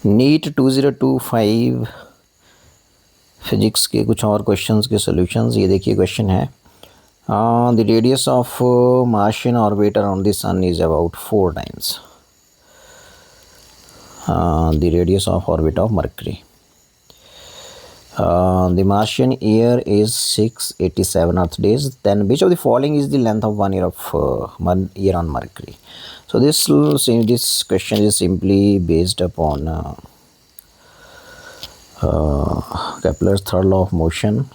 NEET 2025 physics के कुछ और क्वेश्चंस के सॉल्यूशंस। ये देखिए क्वेश्चन है, the radius of Martian orbit around the sun is about 4 times the radius of orbit of Mercury. The Martian year is 687 Earth days. Then which of the following is the length of 1 year of 1 year on Mercury? So this question is simply based upon Kepler's third law of motion,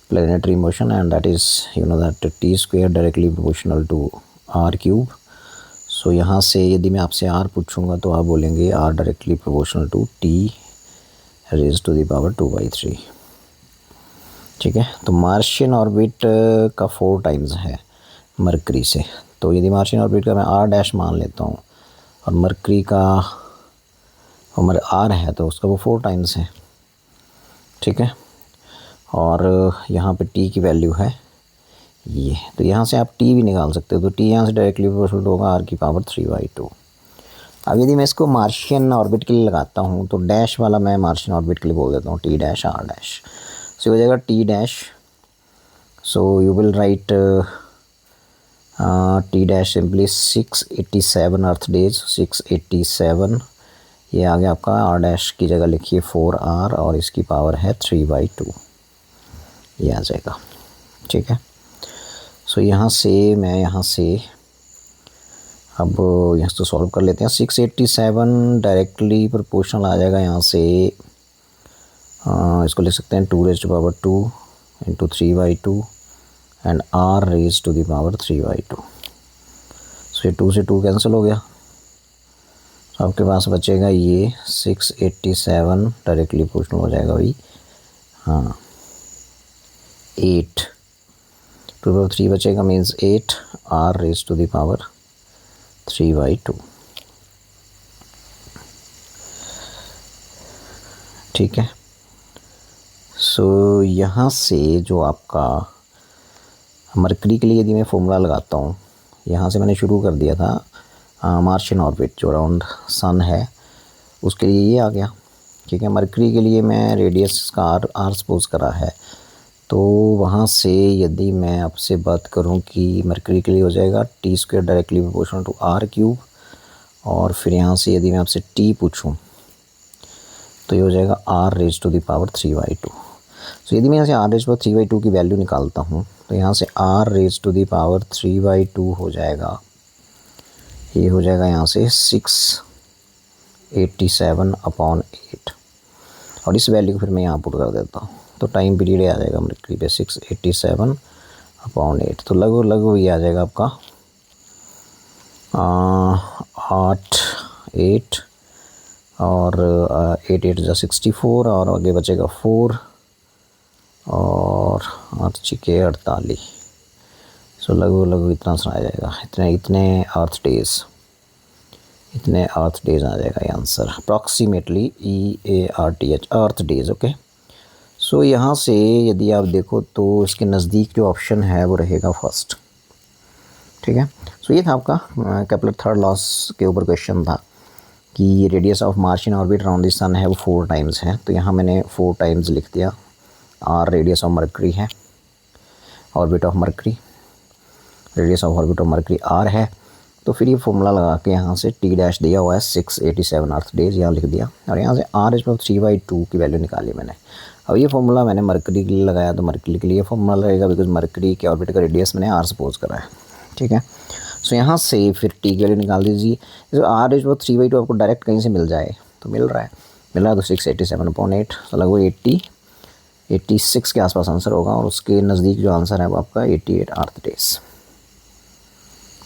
planetary motion, and that is that t square directly proportional to r cube. So यहाँ से यदि मैं आपसे r पूछूंगा तो आप बोलेंगे r directly proportional to t raise to the power 2/3. ठीक है, तो मार्शियन ऑर्बिट का 4 टाइम्स है मरकरी से. तो यदि मार्शियन ऑर्बिट का मैं r डैश मान लेता हूँ और मरकरी का r है तो उसका वो 4 टाइम्स है. ठीक है, और यहाँ पे t की वैल्यू है ये, तो यहाँ से आप t भी निकाल सकते हो. तो t यहाँ से डायरेक्टली प्रोपोर्शनल होगा r की पावर 3/2. अब यदि मैं इसको मार्शियन ऑर्बिट के लिए लगाता हूँ तो डैश वाला मैं मार्शियन ऑर्बिट के लिए बोल देता हूँ टी डैश आर डैश. सो हो जाएगा T dash. So you will write T dash simply 687 earth days. 687 ये आ गया आपका. आर डैश की जगह लिखिए 4r और इसकी पावर है 3/2. ये आ जाएगा. ठीक है, सो यहाँ से अब यहाँ से सॉल्व कर लेते हैं. 687 डायरेक्टली प्रोपोर्शनल आ जाएगा यहाँ से. इसको लिख सकते हैं 2 raise to power 2 into 3/2 and r raise to the power 3/2. So ये 2 से 2 कैंसिल हो गया. तो आपके पास बचेगा ये 687 डायरेक्टली प्रोपोर्शनल हो जाएगा भाई 8 टू पावर 3 बचेगा means 8 r raise to the power 3/2. ठीक है, सो यहाँ से जो आपका मरकरी के लिए यदि मैं फॉर्मूला लगाता हूँ, यहाँ से मैंने शुरू कर दिया था मार्शियन ऑर्बिट जो अराउंड सन है उसके लिए ये आ गया. ठीक है, मरकरी के लिए मैं रेडियस का आर सपोज करा है. तो वहाँ से यदि मैं आपसे बात करूँ कि मरकरी के लिए हो जाएगा T square directly proportional to R cube, और फिर यहाँ से यदि मैं आपसे टी पूछूँ तो ये हो जाएगा R raise to the power 3/2. So यदि मैं यहाँ से आर रेज टू 3/2 की वैल्यू निकालता हूँ तो यहाँ से R raise to the power 3/2 हो जाएगा. ये हो जाएगा यहाँ से 687/8 और इस वैल्यू को फिर मैं यहाँ पुट कर देता हूँ तो टाइम पीरियड आ जाएगा मरकरी पे 687/8. तो लगभग ये आ जाएगा आपका 8 और 8 × 64 और आगे बचेगा 4 और 8 × 48. सो लगभग इतना सा आ जाएगा. इतने अर्थ डेज आ जाएगा ये आंसर. अप्रॉक्सीमेटली EARTH अर्थ डेज. ओके, सो यहाँ से यदि आप देखो तो इसके नज़दीक जो ऑप्शन है वो रहेगा फर्स्ट. ठीक है, सो ये था आपका केपलर थर्ड लॉस के ऊपर क्वेश्चन था कि radius of Martian orbit around the sun है वो 4 टाइम्स है. तो यहाँ मैंने 4 टाइम्स लिख दिया. आर रेडियस ऑफ मरकरी है, orbit of Mercury, radius of orbit of Mercury R है. तो फिर ये फॉर्मूला लगा के यहाँ से टी डैश दिया हुआ है 687 अर्थ डेज यहाँ लिख दिया और यहाँ से आर रेज 3/2 की वैल्यू निकाली मैंने. अब ये फॉर्मूला मैंने मरकरी के लिए लगाया तो मरकरी के लिए फॉर्मूला लगेगा बिकॉज मरकरी के ऑर्बिट का रेडियस मैंने आर सपोज करा है. ठीक है, सो यहाँ से फिर टी की वैल्यू निकाल दीजिए. जो आर रेज 3/2 आपको डायरेक्ट कहीं से मिल जाए तो मिल रहा है तो 687/8. तो लगभग 86 के आसपास आंसर होगा और उसके नज़दीक जो आंसर है वो आपका 88 अर्थ डेज.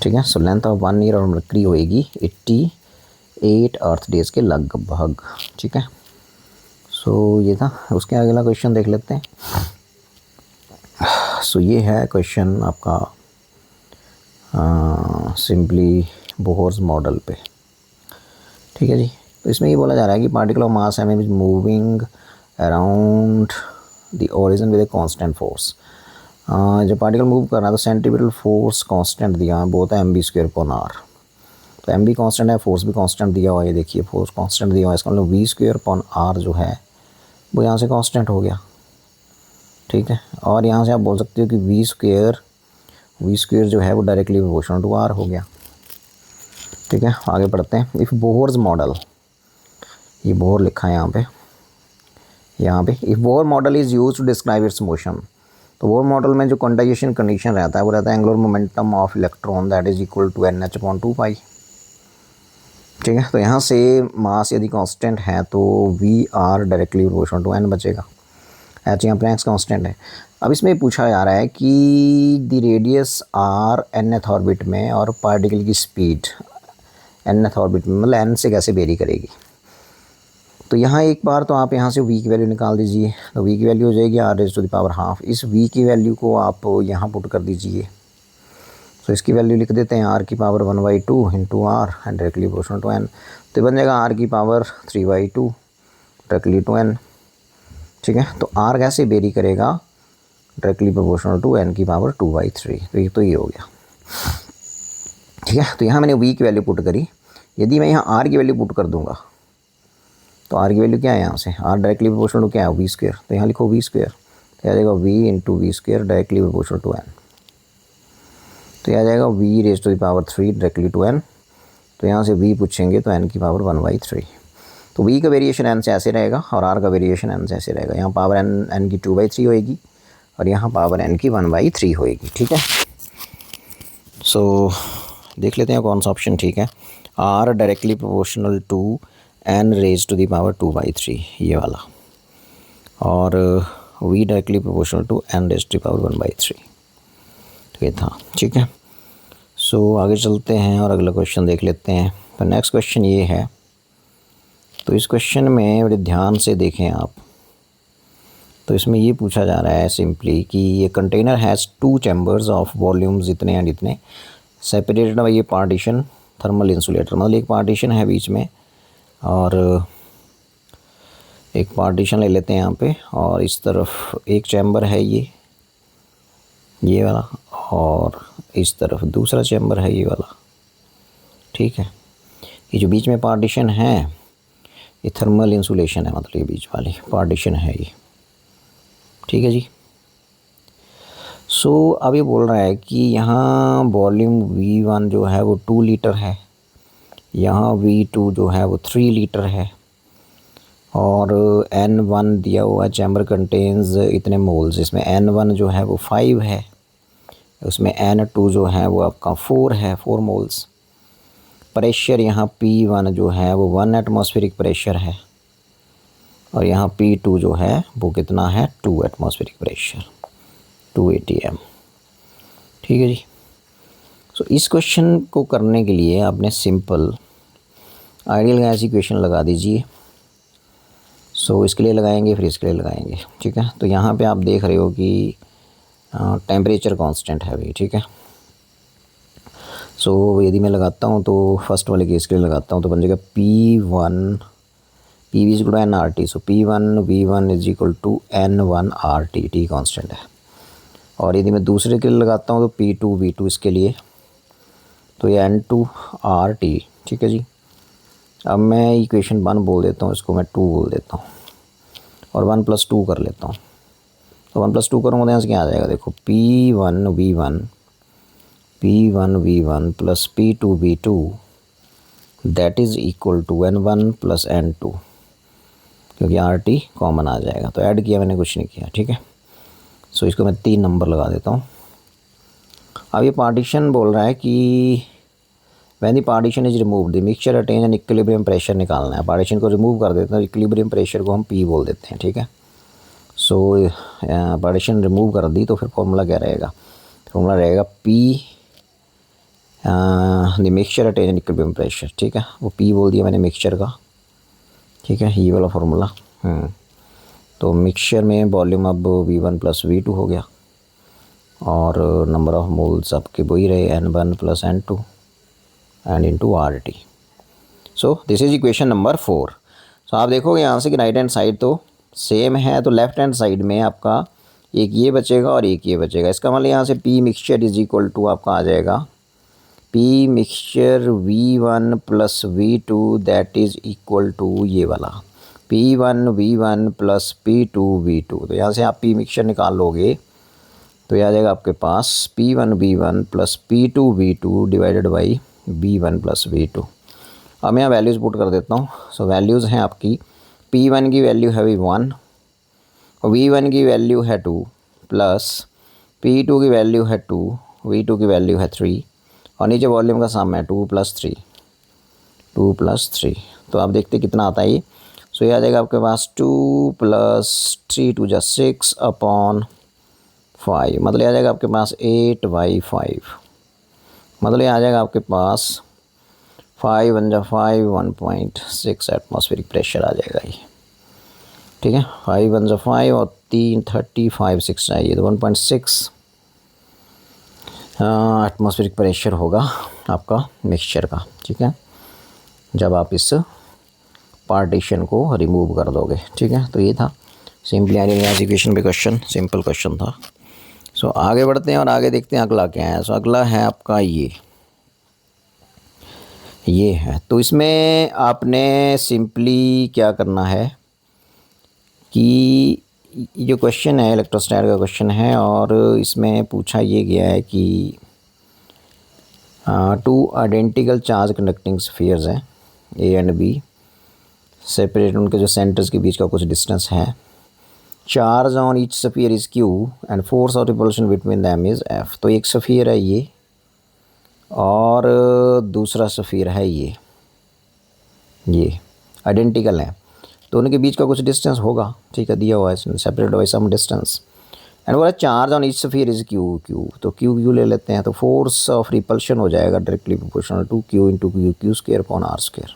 ठीक है, सो लेंथ ऑफ 1 ईयर और मरकरी होएगी 88 अर्थ डेज के लगभग. ठीक है, सो ये था. उसके अगला क्वेश्चन देख लेते हैं. सो ये है क्वेश्चन आपका सिंपली बोहर्स मॉडल पे. ठीक है जी, तो इसमें ये बोला जा रहा है कि particle of mass M is moving around the origin with a constant force. जब पार्टिकल मूव कर रहा है तो सेंट्रीपिटल फोर्स कांस्टेंट दिया है, बोलता है mv²/r. तो एम भी कांस्टेंट है, फोर्स भी कांस्टेंट दिया हुआ है, ये देखिए फोर्स कांस्टेंट दिया हुआ है, इसका मतलब वी स्क्वायर अपॉन आर जो है वो यहाँ से कांस्टेंट हो गया, ठीक है। और यहाँ से आप बोल सकते हो कि वी स्क्वायर जो है वो डायरेक्टली प्रोपोर्शनल टू आर हो गया, ठीक है। आगे पढ़ते हैं। इफ़ बोहर्स मॉडल, ये बोहर लिखा है यहाँ पे if Bohr model is use to describe its motion, तो बोहर मॉडल में जो क्वांटाइजेशन कंडीशन रहता है वो रहता है angular momentum of electron that is equal to n h upon 2 pi, ठीक है। तो यहाँ से मास यदि कांस्टेंट है तो v r directly proportional to n बचेगा, एच यहाँ पर एक्स कांस्टेंट है। अब इसमें पूछा जा रहा है कि the radius r nth orbit में और पार्टिकल की स्पीड nth ऑर्बिट में, मतलब n से कैसे वेरी करेगी। तो यहाँ एक बार तो आप यहाँ से v की वैल्यू निकाल दीजिए, तो v की वैल्यू हो जाएगी r raise to the power half. इस v की वैल्यू को आप यहाँ पुट कर दीजिए, तो इसकी वैल्यू लिख देते हैं r की power 1/2 into R and directly proportional to n, तो बन जाएगा r की पावर 3/2 डायरेक्टली टू n, ठीक है। तो r कैसे वेरी करेगा, डायरेक्टली प्रोपोर्शनल टू n की पावर 2/3, तो ये हो गया, ठीक है। तो यहाँ मैंने v की वैल्यू पुट करी, यदि मैं यहाँ r की वैल्यू पुट कर दूँगा तो r की वैल्यू क्या है, यहाँ से r डायरेक्टली प्रोपोर्शनल टू क्या है, वी स्क्वायर, तो यहाँ लिखो वी स्क्वायर, तो आ जाएगा v into v square directly proportional to n, तो यह आ जाएगा v raise to the power 3 directly to n, तो यहाँ से v पूछेंगे तो n की पावर 1/3, तो v का वेरिएशन n से ऐसे रहेगा और r का वेरिएशन n से ऐसे रहेगा, यहाँ पावर n की 2/3 होएगी और यहाँ पावर n की 1/3 होएगी, ठीक है। सो देख लेते हैं कौन सा ऑप्शन ठीक है, r directly proportional to n raise to the power 2/3 ये वाला, और v directly proportional to n raise to the power 1/3, तो ये था, ठीक है। सो आगे चलते हैं और अगला क्वेश्चन देख लेते हैं। तो नेक्स्ट क्वेश्चन ये है, तो इस क्वेश्चन में बड़े ध्यान से देखें आप, तो इसमें ये पूछा जा रहा है सिंपली कि ये container has 2 chambers of volumes इतने एंड इतने सेपरेटेड बाय ये पार्टीशन थर्मल इंसुलेटर, मतलब एक पार्टीशन है बीच में और एक पार्टीशन ले लेते हैं यहाँ पे, और इस तरफ एक चैम्बर है ये वाला, और इस तरफ दूसरा चैम्बर है ये वाला, ठीक है। ये जो बीच में पार्टीशन है ये थर्मल इंसुलेशन है, मतलब ये बीच वाली पार्टीशन है ये, ठीक है जी। सो अब ये बोल रहा है कि यहाँ वॉल्यूम V1 जो है वो 2 लीटर है, यहाँ V2 जो है वो 3 लीटर है, और N1 दिया हुआ है चैम्बर कंटेन्स इतने मोल्स, इसमें N1 जो है वो 5 है, उसमें N2 जो है वो आपका 4 है, 4 मोल्स। प्रेशर यहाँ P1 जो है वो 1 एटमॉस्फेरिक प्रेशर है, और यहाँ P2 जो है वो कितना है, 2 एटमॉस्फेरिक प्रेशर, 2 atm, ठीक है जी। सो इस क्वेश्चन को करने के लिए आपने सिंपल आइडियल गैस इक्वेशन लगा दीजिए। सो इसके लिए लगाएंगे, फिर इसके लिए लगाएंगे, ठीक है। तो यहाँ पे आप देख रहे हो कि टेम्परेचर कांस्टेंट है भाई, ठीक है। सो यदि मैं लगाता हूँ तो फर्स्ट वाले केस के लिए लगाता हूँ तो बन जाएगा P1 PV is equal to nRT, so P1 V1 is equal to N1 RT, T constant है। और यदि मैं दूसरे के लिए लगाता हूँ तो P2 V2 इसके लिए, तो ये N2 RT, ठीक है जी। अब मैं इक्वेशन 1 बोल देता हूँ, इसको मैं 2 बोल देता हूँ, और 1 + 2 कर लेता हूँ, तो 1 + 2 करूँगा तो यहाँ से क्या आ जाएगा, देखो P1 V1 plus P2 V2 that is equal to N1 + N2, क्योंकि RT कॉमन आ जाएगा, तो ऐड किया मैंने, कुछ नहीं किया, ठीक है। सो इसको मैं 3 नंबर लगा देता हूँ। अब ये पार्टीशन बोल रहा है कि when the partition is remove the mixture attain an equilibrium pressure निकालना है। पार्टीशन को रिमूव कर देते हैं, इक्विलिब्रियम प्रेशर को हम P बोल देते हैं, ठीक है। सो पार्टीशन रिमूव कर दी तो फिर फॉर्मूला क्या रहेगा, फॉर्मूला रहेगा P the mixture attain an equilibrium pressure, ठीक है। वो P बोल दिया मैंने मिक्सचर का, ठीक है, ये वाला फार्मूला। तो मिक्सचर में वॉल्यूम अब V1 + V2 हो गया, और नंबर ऑफ मोल्स आपके वही रहे N1 + N2 and into RT। So this is equation number 4। सो आप देखोगे यहाँ से कि राइट हैंड साइड तो सेम है, तो लेफ्ट हैंड साइड में आपका एक ये बचेगा और एक ये बचेगा। इसका मतलब यहाँ से P mixture is equal to आपका आ जाएगा P mixture V1 plus V2 that is equal to ये वाला P1 V1 plus P2 V2। तो यहाँ से आप पी मिक्सचर निकाल लोगे तो यह आ जाएगा आपके पास P1 V1 plus P2 V2 divided by V1 plus V2। अब मैं यहाँ वैल्यूज़ पुट कर देता हूँ। सो वैल्यूज़ हैं आपकी P1 की वैल्यू है 1 और V1 की वैल्यू है 2 प्लस P2 की वैल्यू है 2, V2 की वैल्यू है 3 और नीचे वॉल्यूम का सम है 2 प्लस 3। तो आप देखते कितना आता है ये। सो ये आ जाएगा आपके पास 2 प्लस 3 2 जा 6 अपॉन 5, मतलब ये आ जाएगा आपके पास 8/5, मतलब ये आ जाएगा आपके पास 5 1 जा 5 1.6 एटमॉस्फेरिक प्रेशर आ जाएगा ये। ठीक है, 5 1 जा 5 और 3 35 6 चाहिए तो 1.6 एटमॉस्फेरिक प्रेशर होगा आपका मिक्सचर का। ठीक है, जब आप इस पार्टीशन को रिमूव कर दोगे। ठीक है, तो ये था सिंपली आइडियल इक्वेशन पे क्वेश्चन, सिंपल क्वेश्चन था। सो आगे बढ़ते हैं और आगे देखते हैं अगला क्या है। सो अगला है आपका ये है। तो इसमें आपने सिंपली क्या करना है कि जो क्वेश्चन है इलेक्ट्रोस्टैट का क्वेश्चन है और इसमें पूछा ये गया है कि 2 आइडेंटिकल चार्ज कंडक्टिंग स्फीयर्स हैं ए एंड बी, सेपरेट उनके जो सेंटर्स के बीच का कुछ डिस्टेंस है। Charge on each sphere is Q and force of repulsion between them is F। तो एक स्फीयर है ये और दूसरा स्फीयर है ये आइडेंटिकल है तो उनके बीच का कुछ डिस्टेंस होगा। ठीक है, दिया हुआ है separate by some distance and बोला charge on each sphere is Q। तो Q ले लेते हैं तो फोर्स ऑफ रिपल्शन हो जाएगा directly proportional to Q into Q square upon R square.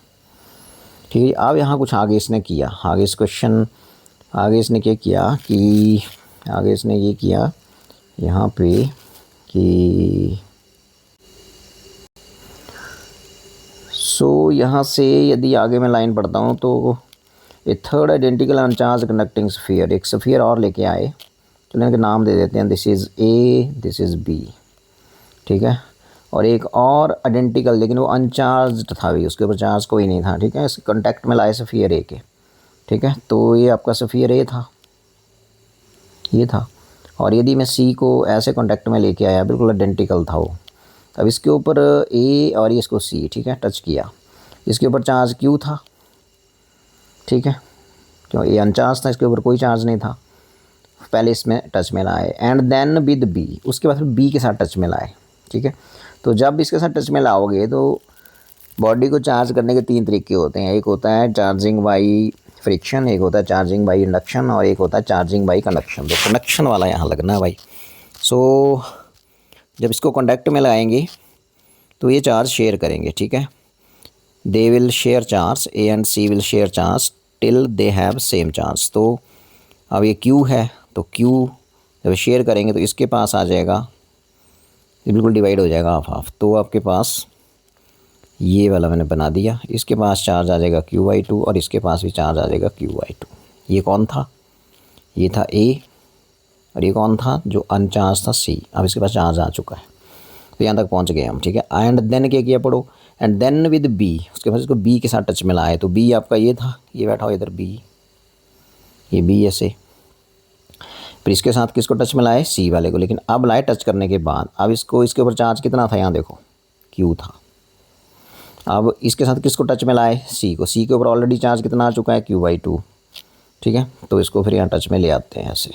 ठीक है, अब यहाँ कुछ आगे इसने किया, आगे इस क्वेश्चन आगे इसने क्या किया कि आगे इसने ये किया यहाँ पे कि यहाँ से यदि आगे मैं लाइन पढ़ता हूँ तो a third identical uncharge conducting sphere, एक स्फीयर और लेके आए, चलो इनके नाम दे देते हैं, this is A, this is B। ठीक है, और एक और आइडेंटिकल लेकिन वो अनचार्ज था भी, उसके ऊपर चार्ज कोई नहीं था। ठीक है, इस कॉन्टैक्ट में लाए स्फीयर A के। ठीक है, तो ये आपका स्फीयर A था, ये था। और यदि मैं C को ऐसे कॉन्टैक्ट में लेके आया, बिल्कुल आइडेंटिकल था वो, अब इसके ऊपर A और ये इसको C, ठीक है, टच किया, इसके ऊपर चार्ज Q था। ठीक है, क्यों ये अनचार्ज था, इसके ऊपर कोई चार्ज नहीं था, पहले इसमें टच में लाए एंड देन विद B, उसके बाद फिर B के साथ टच में लाए। ठीक है, तो जब इसके साथ टच में लाओगे तो बॉडी को चार्ज करने के 3 तरीके होते हैं, एक होता है चार्जिंग बाई फ्रिक्शन, एक होता है चार्जिंग बाई इंडक्शन और एक होता है चार्जिंग बाई कंडक्शन। तो कंडक्शन वाला यहाँ लगना है भाई। सो जब इसको कॉन्टैक्ट में लगाएंगे तो ये चार्ज शेयर करेंगे। ठीक है, they will share charge, A and C will share charge till they have same charge. तो अब ये Q है तो Q जब शेयर करेंगे तो इसके पास आ जाएगा, ये बिल्कुल डिवाइड हो जाएगा हाफ हाफ। तो आपके पास ये वाला मैंने बना दिया, इसके पास चार्ज आ जाएगा Q/2 और इसके पास भी चार्ज आ जाएगा Q/2। ये कौन था, ये था A और ये कौन था, जो अनचार्ज था C। अब इसके पास चार्ज आ चुका है, तो यहाँ तक पहुँच गए हम। ठीक है, एंड देन क्या किया पढ़ो, एंड देन विद B, उसके बाद इसको B के साथ टच में लाए तो B आपका ये था, ये बैठा हो इधर B, ये B ऐसे, फिर इसके साथ किसको टच में लाए, C वाले को। लेकिन अब लाए टच करने के बाद, अब इसको इसके ऊपर चार्ज कितना था, यहाँ देखो Q था। अब इसके साथ किसको टच में लाए, C को, C के ऊपर ऑलरेडी चार्ज कितना आ चुका है, Q/2। ठीक है, तो इसको फिर यहाँ टच में ले आते हैं ऐसे,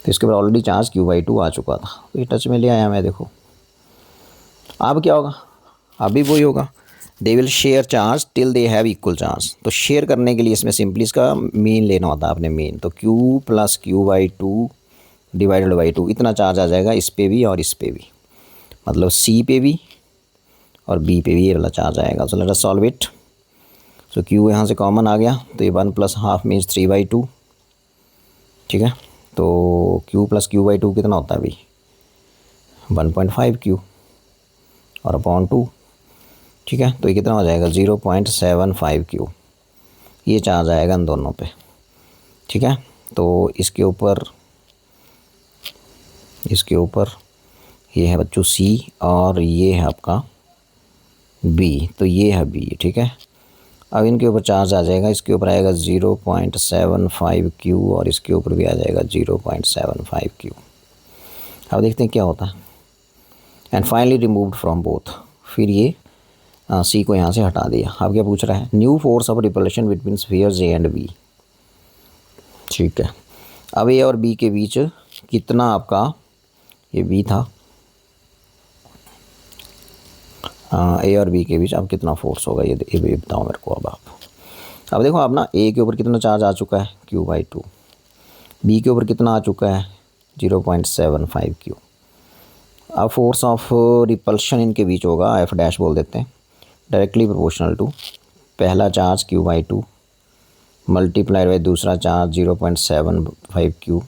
तो इसके ऊपर ऑलरेडी चार्ज Q/2 आ चुका था, तो ये टच में ले आया मैं, देखो। अब क्या होगा, अभी वही होगा, they will share charge till they have equal charge. तो शेयर करने के लिए इसमें सिंपली इसका मीन लेना होता है आपने, मीन। तो Q + Q/2 डिवाइडेड बाई 2 इतना चार्ज आ जाएगा इस पे भी और इस पे भी, मतलब C पे भी और B पे भी ये वाला चार्ज आएगा। So let us solve it. So Q यहाँ से कॉमन आ गया तो ये 1 + ½ मीन्स 3/2। ठीक है, तो Q + Q/2 कितना होता है भाई, 1.5 Q और अपॉन 2। ठीक है, तो ये कितना हो जाएगा, 0.75 Q, ये चार्ज आएगा इन दोनों पे। ठीक है, तो इसके ऊपर ये है बच्चों सी और ये है आपका बी, तो ये है बी, ठीक है। अब इनके ऊपर चार्ज आ जाएगा, इसके ऊपर आएगा 0.75 क्यू और इसके ऊपर भी आ जाएगा 0.75 क्यू। अब देखते हैं क्या होता है। And finally removed from both, फिर ये सी को यहाँ से हटा दिया। अब क्या पूछ रहा है, new force of repulsion between spheres A and B, ठीक है। अब ए और बी के बीच कितना आपका, ये बी था, ए और बी के बीच अब कितना फोर्स होगा ये बताओ मेरे को। अब देखो आप ना, ए के ऊपर कितना चार्ज आ चुका है Q/2, बी के ऊपर कितना आ चुका है 0.75 क्यू। अब फोर्स ऑफ रिपल्शन इनके बीच होगा, F' बोल देते हैं, डायरेक्टली प्रोपोर्शनल टू पहला चार्ज Q/2 मल्टीप्लाइड बाई दूसरा चार्ज 0.75 क्यू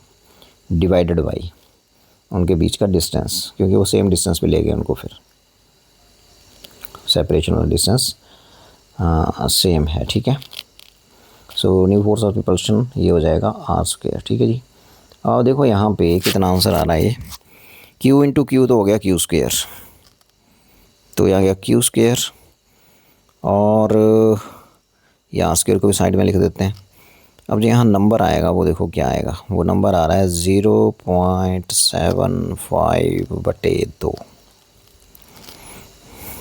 डिवाइडेड बाई उनके बीच का डिस्टेंस, क्योंकि वो सेम डिस्टेंस पे ले गए उनको, फिर सेपरेशन वाला डिस्टेंस सेम है, ठीक है। So new force of repulsion ये हो जाएगा r², ठीक है जी। और देखो यहाँ पे कितना आंसर आ रहा है, ये Q इंटू क्यू तो हो गया Q², तो यहाँ गया Q² और ये r² को भी साइड में लिख देते हैं। अब जो यहाँ नंबर आएगा वो देखो क्या आएगा, वो नंबर आ रहा है 0.75/2,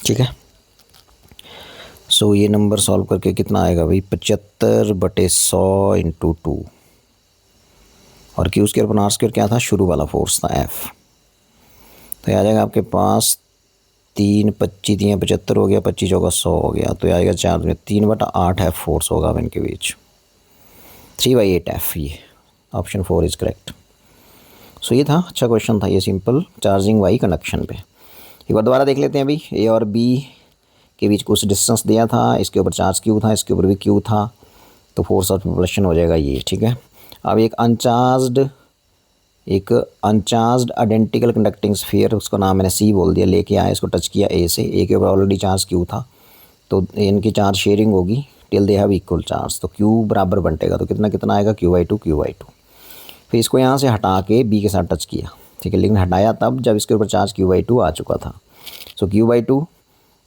ठीक है। सो ये नंबर सॉल्व करके कितना आएगा भाई, 75/100 इंटू 2, और Q² अपन r² क्या था, शुरू वाला फोर्स था F, तो ये आ जाएगा आपके पास 3×25 = 75 हो गया, 25 × 100 हो गया, तो ये आएगा 4 में 3/8 F फोर्स होगा अब इनके बीच, 3/8 F, ये ऑप्शन 4 इज़ करेक्ट। सो ये था, अच्छा क्वेश्चन था ये, सिंपल चार्जिंग वाई कंडक्शन पे। एक बार दोबारा देख लेते हैं अभी, ए और बी के बीच कुछ डिस्टेंस दिया था, इसके ऊपर चार्ज Q था, इसके ऊपर भी Q था, तो फोर्स ऑफ रिपल्शन हो जाएगा ये, ठीक है। अब एक अनचार्ज्ड आइडेंटिकल कंडक्टिंग स्फीयर, उसका नाम मैंने C बोल दिया, लेके आया, इसको टच किया A से, A के ऊपर ऑलरेडी चार्ज Q था, तो इनकी चार्ज शेयरिंग होगी till they have equal charge, तो Q बराबर बंटेगा, तो कितना कितना आएगा Q/2 Q/2। फिर इसको यहाँ से हटा के B के साथ टच किया, ठीक है, लेकिन हटाया तब जब इसके ऊपर चार्ज Q/2 आ चुका था। सो Q/2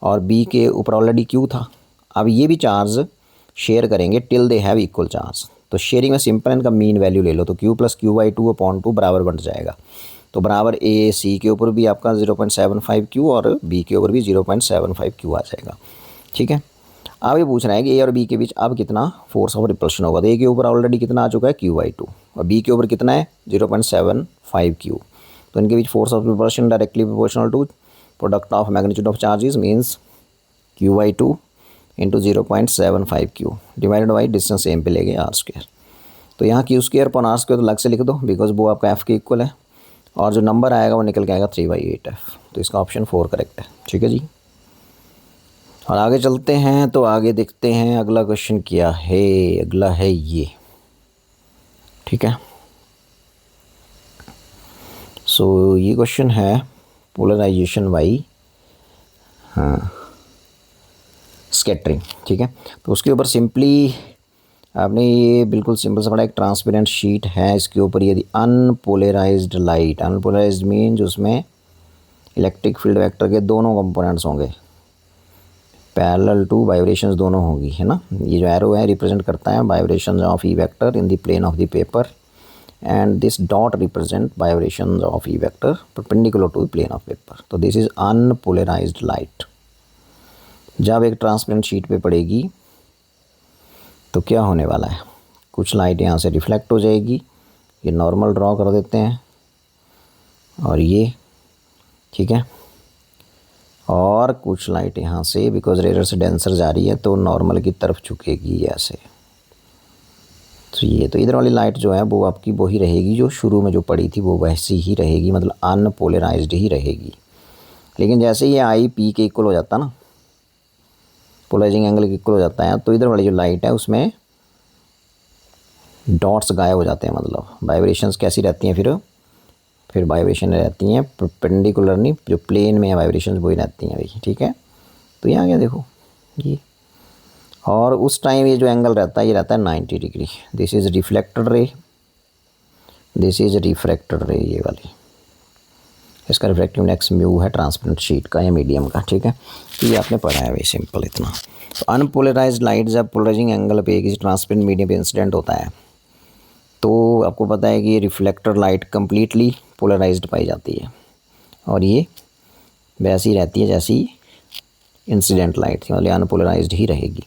और B के ऊपर ऑलरेडी Q था, अब ये भी चार्ज शेयर करेंगे till they have equal charge, तो शेयरिंग में सिंपल इनका मीन वैल्यू ले लो, तो Q + Q/2/2 बराबर बन जाएगा, तो बराबर A C के ऊपर भी आपका 0.75 Q और B के ऊपर भी 0.75 Q आ जाएगा, ठीक है। अब ये पूछ रहा है कि A और B के बीच अब कितना फोर्स ऑफ रिपल्शन होगा, तो A के ऊपर ऑलरेडी कितना आ चुका है Q/2 और B के ऊपर कितना है 0.75 Q, तो इनके बीच force of repulsion directly proportional to product of magnitude of charges means Q/2 into 0.75 Q divided by distance same पे ले गए r², तो यहाँ Q² अपॉन r² तो अलग से लिख दो, बिकॉज वो आपका F के इक्वल है, और जो नंबर आएगा वो निकल के आएगा 3/8 F, तो इसका ऑप्शन 4 करेक्ट है, ठीक है जी। और आगे चलते हैं, तो आगे देखते हैं अगला क्वेश्चन क्या है, अगला है ये, ठीक है। सो ये क्वेश्चन है पोलराइजेशन बाई स्कैटरिंग, ठीक है। तो उसके ऊपर सिंपली आपने ये बिल्कुल सिंपल सा पढ़ा, एक ट्रांसपेरेंट शीट है, इसके ऊपर यदि अनपोलराइज्ड लाइट, अनपोलराइज्ड मीन उसमें इलेक्ट्रिक फील्ड वेक्टर के दोनों कंपोनेंट्स होंगे, पैरेलल टू वाइब्रेशंस दोनों होगी, है ना। ये जो एरो है रिप्रेजेंट करता है vibrations of E vector in the plane of the paper, and this dot represent vibrations of E vector perpendicular to the plane of paper, तो दिस इज अनपोलराइज्ड लाइट। जब एक ट्रांसपेरेंट शीट पे पड़ेगी तो क्या होने वाला है, कुछ लाइट यहाँ से रिफ्लेक्ट हो जाएगी, ये नॉर्मल ड्रॉ कर देते हैं, और ये, ठीक है, और कुछ लाइट यहाँ से बिकॉज रेयर से डेंसर जा रही है तो नॉर्मल की तरफ झुकेगी ऐसे, तो ये, तो इधर वाली लाइट जो है वो आपकी वही रहेगी जो शुरू में जो पड़ी थी, वो वैसी ही रहेगी, मतलब अनपोलराइज्ड ही रहेगी। लेकिन जैसे ही आई पी के इक्वल हो जाता है ना, पोलराइजिंग एंगल के इक्वल हो जाता है, तो इधर वाली जो लाइट है उसमें डॉट्स गायब हो जाते हैं, मतलब वाइब्रेशंस कैसी रहती हैं, फिर वाइब्रेशन रहती हैं परपेंडिकुलर, नहीं जो प्लेन में है वाइब्रेशंस वही रहती हैं भाई, ठीक है। तो यहाँ क्या देखो ये, और उस टाइम ये जो एंगल रहता है ये रहता है 90 degree, this is reflected ray, this is refracted रे, ये वाली इसका रिफ्रैक्टिव इंडेक्स म्यू है ट्रांसपेरेंट शीट का या मीडियम का, ठीक है। तो ये आपने पढ़ा है, वही सिंपल इतना। तो अनपोलराइज्ड लाइट जब पोलराइजिंग एंगल पे किसी ट्रांसपेरेंट मीडियम पे इंसिडेंट होता है तो आपको पता है कि ये रिफ्लेक्टर लाइट कम्प्लीटली पोलराइज्ड पाई जाती है और ये वैसी रहती है जैसी इंसिडेंट लाइट थी, मतलब अनपोलराइज्ड ही रहेगी।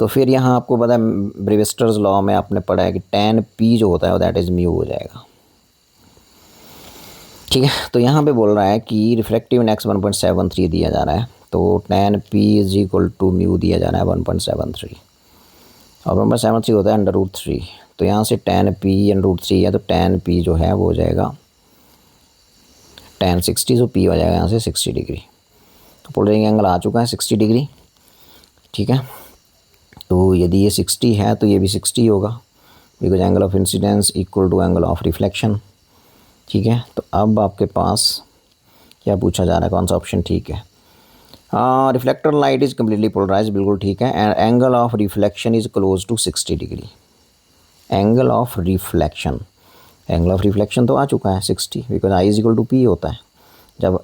तो फिर यहाँ आपको पता है ब्रेविस्टर्स लॉ में आपने पढ़ा है कि tan p जो होता है दैट इज़ म्यू हो जाएगा, ठीक है। तो यहाँ पे बोल रहा है कि रिफ्रैक्टिव इंडेक्स 1.73 दिया जा रहा है, तो tan p is equal to mu दिया जा रहा है 1.73 और 1.73 होता है √3। तो यहाँ से tan p √3 है, तो tan p जो है वो हो जाएगा tan 60, तो p हो जाएगा यहाँ से 60 डिग्री। तो पोलराइजिंग एंगल आ चुका है 60 डिग्री, ठीक है। तो यदि ये 60 है तो ये भी 60 होगा, because angle of incidence equal to angle of reflection, ठीक है। तो अब आपके पास क्या पूछा जा रहा है, कौन सा ऑप्शन ठीक है। Reflector light is completely polarize, बिल्कुल ठीक है। And angle of reflection is close to 60 degree. Angle of reflection तो आ चुका है 60, because I is equal to P होता है। जब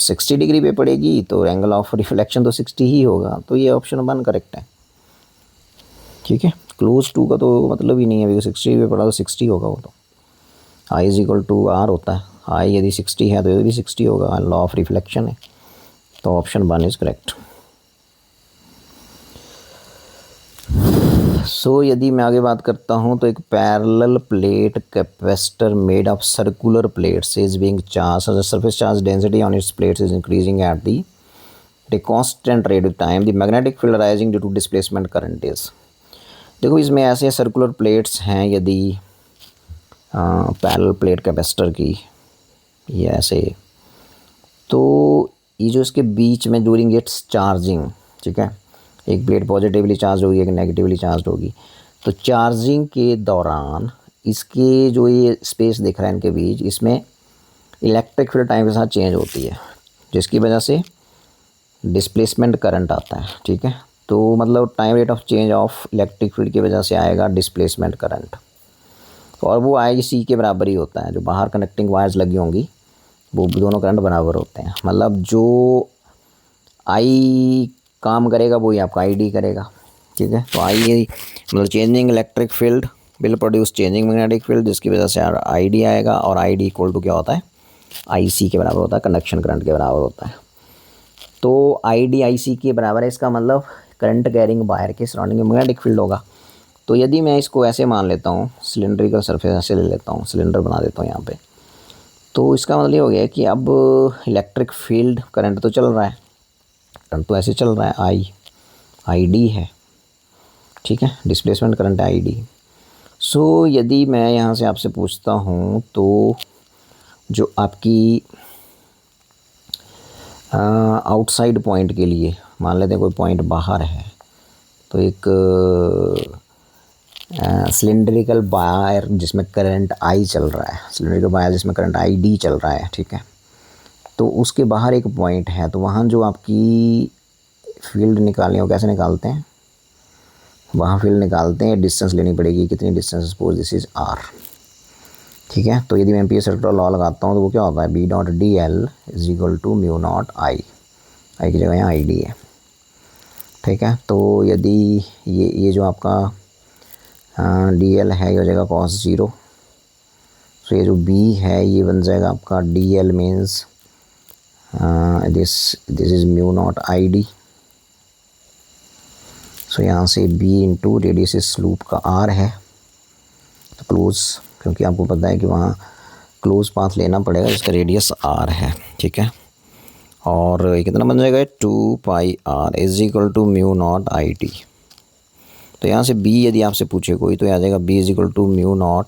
60 डिग्री पे पड़ेगी तो एंगल ऑफ रिफ्लेक्शन तो 60 ही होगा, तो ये ऑप्शन 1 करेक्ट है, ठीक है। क्लोज टू का तो मतलब ही नहीं है, बिकॉज 60 पे पड़ा तो 60 होगा वो तो। आई इज इक्वल टू आर होता है, आई यदि 60 है तो ये भी 60 होगा, लॉ ऑफ रिफ्लेक्शन है। तो ऑप्शन 1 इज़ करेक्ट। सो यदि मैं आगे बात करता हूँ तो एक parallel plate capacitor made of circular plates is being charge, the surface charge density on its plates is increasing at the constant rate of time, the magnetic field rising due to displacement current is. देखो इसमें ऐसे circular plates हैं, यदि parallel plate capacitor की ये ऐसे, तो ये जो इसके बीच में ड्यूरिंग इट्स चार्जिंग, ठीक है, एक प्लेट पॉजिटिवली चार्ज होगी एक नेगेटिवली चार्ज होगी, तो चार्जिंग के दौरान इसके जो ये स्पेस दिख रहा है इनके बीच, इसमें इलेक्ट्रिक फील्ड टाइम के साथ चेंज होती है, जिसकी वजह से डिस्प्लेसमेंट करंट आता है, ठीक है। तो मतलब time rate of change of electric field की वजह से आएगा डिस्प्लेसमेंट करंट, और वो IC के बराबर ही होता है। जो बाहर कनेक्टिंग वायर्स लगी होंगी वो दोनों करंट बराबर होते हैं, मतलब जो I काम करेगा वही आपका ID करेगा, ठीक है। तो I मतलब changing electric field will produce changing magnetic field, जिसकी वजह से ID आएगा, और ID इक्वल टू क्या होता है, IC के बराबर होता है, कंडक्शन करंट के बराबर होता है। तो ID IC के बराबर है, इसका मतलब करंट कैरिंग वायर के सराउंडिंग में मैग्नेटिक फील्ड होगा। तो यदि मैं इसको ऐसे मान लेता हूँ, सिलेंड्रिकल सरफेस ऐसे ले लेता हूँ, सिलेंडर बना देता हूँ यहाँ पे, तो इसका मतलब ये हो गया कि अब इलेक्ट्रिक फील्ड करंट तो चल रहा है, करंट तो ऐसे चल रहा है, ID है, ठीक है, डिस्प्लेसमेंट करंट है ID। सो यदि मैं यहाँ से आपसे पूछता हूँ तो जो आपकी आउटसाइड पॉइंट के लिए मान लेते हैं कोई पॉइंट बाहर है, तो एक सिलेंड्रिकल वायर जिसमें करंट I चल रहा है, सिलेंड्रिकल वायर जिसमें करंट ID चल रहा है, ठीक है। तो उसके बाहर एक पॉइंट है, तो वहाँ जो आपकी फील्ड निकालनी हो कैसे निकालते हैं, वहाँ फील्ड निकालते हैं, डिस्टेंस लेनी पड़ेगी, कितनी distance, suppose this is R, ठीक है। तो यदि मैं एम्पीयर सर्कुलर लॉ लगाता हूँ तो वो क्या होता है, B.dl is equal to mu naught I की जगह यहाँ ID है, ठीक है। तो यदि ये जो आपका DL है ये हो जाएगा cos 0, तो ये जो B है ये बन जाएगा आपका DL means this is mu naught ID। सो यहाँ से B इंटू रेडियस इस लूप का R है, तो क्लोज, क्योंकि आपको पता है कि वहाँ क्लोज पाथ लेना पड़ेगा जिसका रेडियस R है, ठीक है। और ये कितना बन जाएगा, 2πr is equal to mu naught ID। तो यहाँ से B यदि आपसे पूछे कोई तो आ जाएगा B is equal to mu naught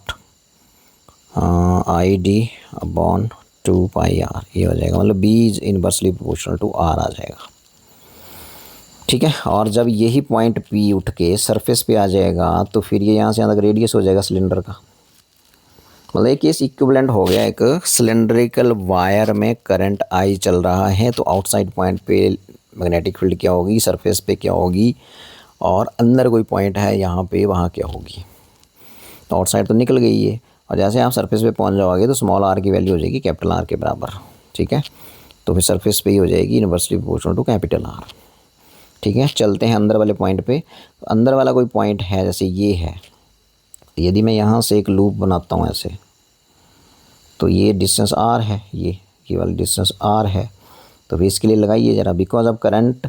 ID upon 2πr, ये हो जाएगा, मतलब B is inversely proportional to R आ जाएगा, ठीक है। और जब यही पॉइंट P उठ के सरफेस पे आ जाएगा तो फिर ये यहाँ से यहाँ तक रेडियस हो जाएगा सिलेंडर का, मतलब एक केस इक्विवेलेंट हो गया, एक सिलेंड्रिकल वायर में करंट I चल रहा है, तो आउटसाइड पॉइंट पे मैग्नेटिक फील्ड क्या होगी, सरफेस पे क्या होगी, और अंदर कोई पॉइंट है यहाँ पे वहाँ क्या होगी। तो आउटसाइड तो निकल गई है, और जैसे आप सरफेस पे पहुंच जाओगे तो स्मॉल आर की वैल्यू हो जाएगी कैपिटल आर के बराबर, ठीक है। तो फिर सरफेस पे ही हो जाएगी inversely proportional to capital R, ठीक है। चलते हैं अंदर वाले पॉइंट पे। अंदर वाला कोई पॉइंट है, जैसे ये है, यदि मैं यहाँ से एक लूप बनाता हूँ ऐसे, तो ये डिस्टेंस आर है, ये वाला डिस्टेंस आर है। तो फिर इसके लिए लगाइए ज़रा, बिकॉज अब करंट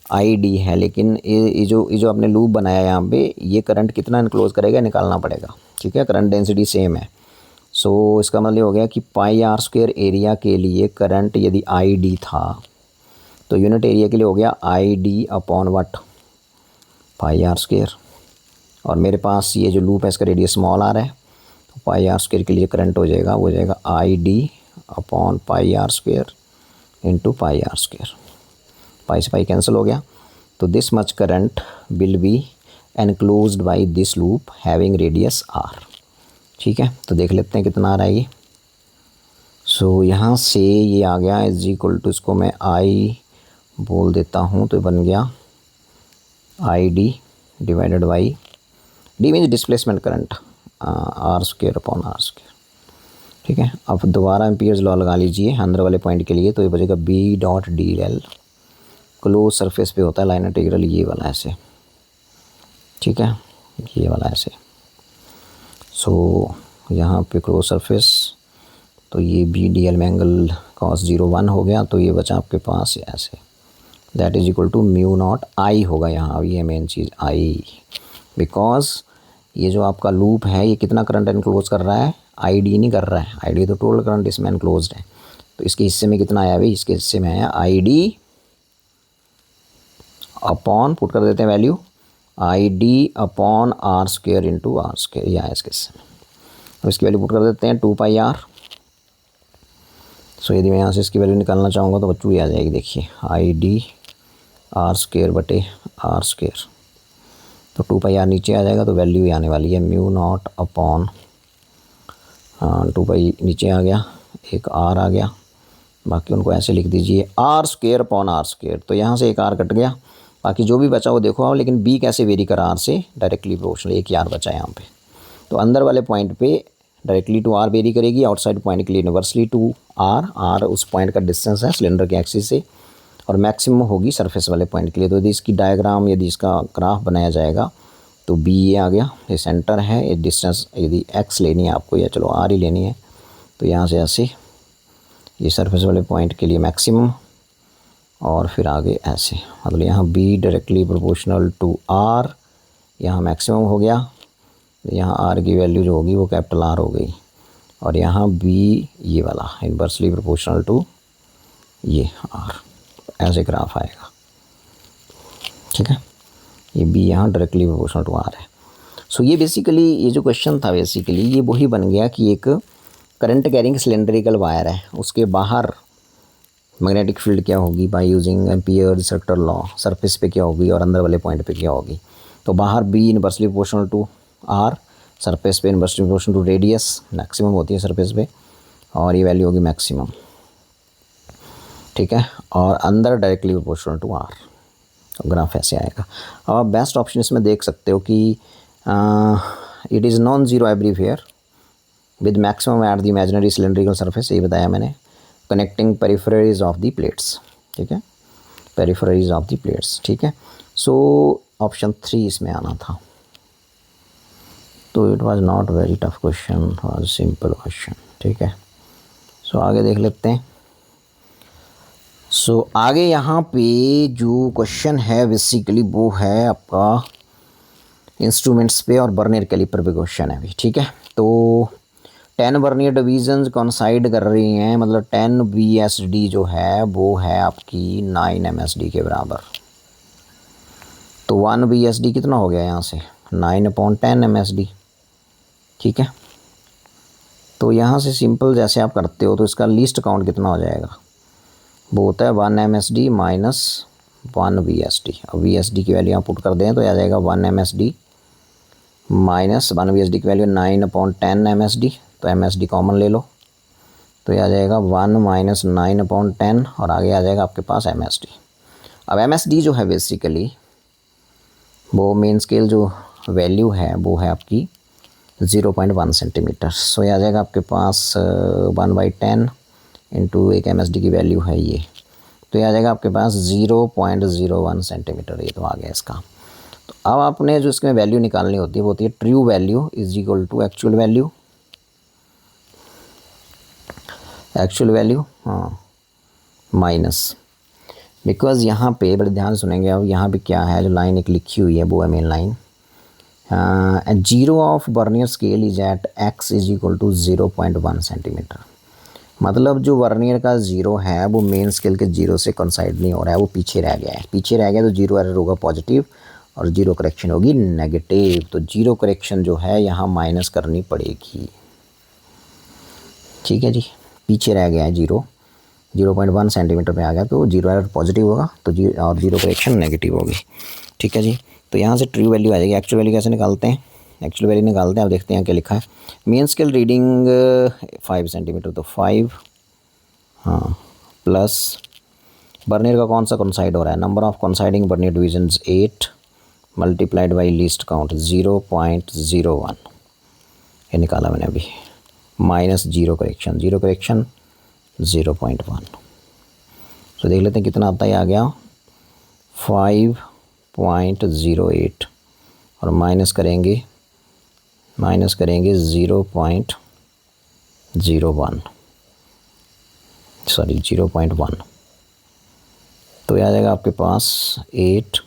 आई डी है, लेकिन ये जो आपने लूप बनाया यहाँ पे, ये करंट कितना इनक्लोज करेगा निकालना पड़ेगा, ठीक है। करंट डेंसिटी सेम है, सो इसका मतलब हो गया कि पाई आर स्क्वायर एरिया के लिए करंट यदि आई डी था तो यूनिट एरिया के लिए हो गया I D upon what, pi R square. और मेरे पास ये जो लूप है इसका रेडियस स्मॉल आर है, तो पाई आर स्क्वायर के लिए करंट हो जाएगा, वो हो जाएगा I D upon pi R square into pi R square. Pi से पाई कैंसिल हो गया, तो this much current will be enclosed by this loop having radius R, ठीक है। तो देख लेते हैं कितना आ रहा है ये। सो यहाँ से ये आ गया इज इक्वल टू, इसको मैं आई बोल देता हूँ, तो बन गया I D divided by, D means displacement current, R square upon R square, ठीक है। अब दोबारा एम्पियर्स लॉ लगा लीजिए अंदर वाले पॉइंट के लिए, तो ये बचेगा B dot D L, close surface पे होता है लाइन इंटीग्रल, ये वाला ऐसे, ठीक है, ये वाला ऐसे। सो यहाँ पे क्लोज सरफेस, तो ये बी डी एल में एंगल कॉस 0 1 हो गया, तो ये बचा आपके पास ऐसे, that is equal to mu naught I होगा यहाँ। अब ये मेन चीज़ आई, बिकॉज ये जो आपका लूप है ये कितना करंट एनक्लोज कर रहा है, आई डी नहीं कर रहा है, आई डी तो टोटल करंट इसमें एनक्लोज है। तो इसके हिस्से में कितना आया भाई, इसके हिस्से में आया आई डी अपॉन, पुट कर देते हैं value, I D upon R square into R square, या इसके हिस्से में। तो इसकी वैल्यू पुट कर देते हैं 2 पाई आर। सो यदि मैं यहाँ से इसकी वैल्यू निकालना चाहूँगा तो बच्चों ये आ जाएगी, देखिए आई डी आर स्क्वायर बटे आर स्क्वायर, तो 2 पाई आर नीचे आ जाएगा, तो वैल्यू ही आने वाली है म्यू नॉट अपॉन 2 पाई नीचे आ गया, एक आर आ गया, बाकी उनको ऐसे लिख दीजिए R square upon R square. तो यहाँ से एक आर कट गया, बाकी जो भी बचा वो देखो आप, लेकिन बी कैसे वेरी करा आर से, डायरेक्टली प्रोपोर्शनल, एक ही आर बचा यहाँ पे। तो अंदर वाले पॉइंट पे डायरेक्टली टू आर वेरी करेगी, आउटसाइड पॉइंट के लिए इन्वर्सली टू आर, आर उस पॉइंट का डिस्टेंस है सिलेंडर के एक्सिस से, और मैक्सिमम होगी सरफेस वाले पॉइंट के लिए। तो यदि इसकी डायग्राम, यदि इसका ग्राफ बनाया जाएगा, तो बी ये आ गया, ये सेंटर है, ये डिस्टेंस यदि एक्स लेनी है आपको, या चलो आर ही लेनी है, तो यहाँ से ऐसे ये सरफेस वाले पॉइंट के लिए मैक्सिमम, और फिर आगे ऐसे, मतलब यहाँ B directly proportional to R, यहाँ मैक्सिमम हो गया, यहाँ आर की वैल्यू जो होगी वो कैपिटल आर हो गई, और यहाँ बी ये वाला इन्वर्सली प्रोपोर्शनल टू ये आर, ऐसे ग्राफ आएगा, ठीक है। ये बी यहाँ डायरेक्टली प्रोपोर्शनल टू आर है। सो ये बेसिकली, ये जो क्वेश्चन था बेसिकली ये वही बन गया कि एक करंट कैरिंग सिलेंड्रिकल वायर है, उसके बाहर मैग्नेटिक फील्ड क्या होगी by using amperes sector law, surface पे क्या होगी और अंदर वाले पॉइंट पे क्या होगी। तो बाहर B inversely proportional to R, surface पे inversely proportional to radius, maximum होती है सरफेस पे, और ये वैल्यू होगी मैक्सिमम, ठीक है, और अंदर directly proportional to R, graph ऐसे आएगा। अब आप बेस्ट ऑप्शन इसमें देख सकते हो कि it is non zero everywhere with maximum at the imaginary cylindrical surface, ये बताया मैंने, connecting peripheries of the plates, ठीक है, पेरिफेरीज ऑफ द प्लेट्स, ठीक है। सो ऑप्शन 3 इसमें आना था। तो it was not very tough question, was simple question, ठीक है। सो आगे देख लेते हैं। सो आगे यहाँ पे जो क्वेश्चन है बेसिकली वो है आपका इंस्ट्रूमेंट्स पे और बर्नियर कैलिपर पे क्वेश्चन है अभी, ठीक है। तो 10 बर्नियर डिवीजन्स कॉन्साइड कर रही हैं, मतलब 10 BSD जो है वो है आपकी 9 MSD के बराबर। तो 1 BSD कितना हो गया यहाँ से, 9/10 MSD, ठीक है। तो यहाँ से सिंपल जैसे आप करते हो तो इसका लीस्ट काउंट कितना हो जाएगा, वो होता है 1 MSD माइनस 1 BSD। अब BSD की वैल्यू यहाँ पुट कर दें तो आ जाएगा 1 MSD माइनस 1 BSD की वैल्यू 9/10 MSD, तो MSD कॉमन ले लो, तो ये आ जाएगा 1 माइनस 9/10, और आगे आ जाएगा आपके पास MSD। अब MSD जो है बेसिकली वो मेन स्केल जो वैल्यू है वो है आपकी 0.1 सेंटीमीटर। सो ये आ जाएगा आपके पास 1/10 इंटू एक MSD की वैल्यू है ये, तो ये आ जाएगा आपके पास 0.01 सेंटीमीटर। ये तो आ गया इसका। तो अब आपने जो इसमें वैल्यू निकालनी होती है वो होती है true value is equal to actual value, actual value हाँ माइनस, बिकॉज यहाँ पे बड़े ध्यान सुनेंगे। अब यहाँ पे क्या है, जो लाइन एक लिखी हुई है वो है main line. Zero of vernier scale is at x is equal to 0.1 centimetre. मतलब जो वर्नियर का जीरो है वो मेन स्केल के जीरो से कंसाइड नहीं हो रहा है, वो पीछे रह गया है। पीछे रह गया तो जीरो एरर होगा पॉजिटिव और जीरो करेक्शन होगी नेगेटिव। तो जीरो करेक्शन जो है यहाँ माइनस करनी पड़ेगी। ठीक है जी, पीछे रह गया है जीरो, 0.1 सेंटीमीटर पे आ गया तो जीरो एरर पॉजिटिव होगा तो और जीरो करेक्शन नेगेटिव होगी। ठीक है जी, तो यहाँ से ट्रू वैल्यू आ जाएगी। एक्चुअल वैल्यू कैसे निकालते हैं, एक्चुअल वैल्यू निकालते हैं। अब देखते हैं क्या लिखा है। मेन स्केल रीडिंग 5 सेंटीमीटर, तो 5 हाँ प्लस बर्नियर का कौन सा कॉन्साइड हो रहा है, number of coinciding vernier divisions 8 multiplied by least count 0.01, ये निकाला मैंने अभी, minus zero correction, zero correction 0.1। तो देख लेते हैं कितना आता है। आ गया 5.08 और माइनस करेंगे 0.01 सॉरी 0.1, तो यह आ जाएगा आपके पास 8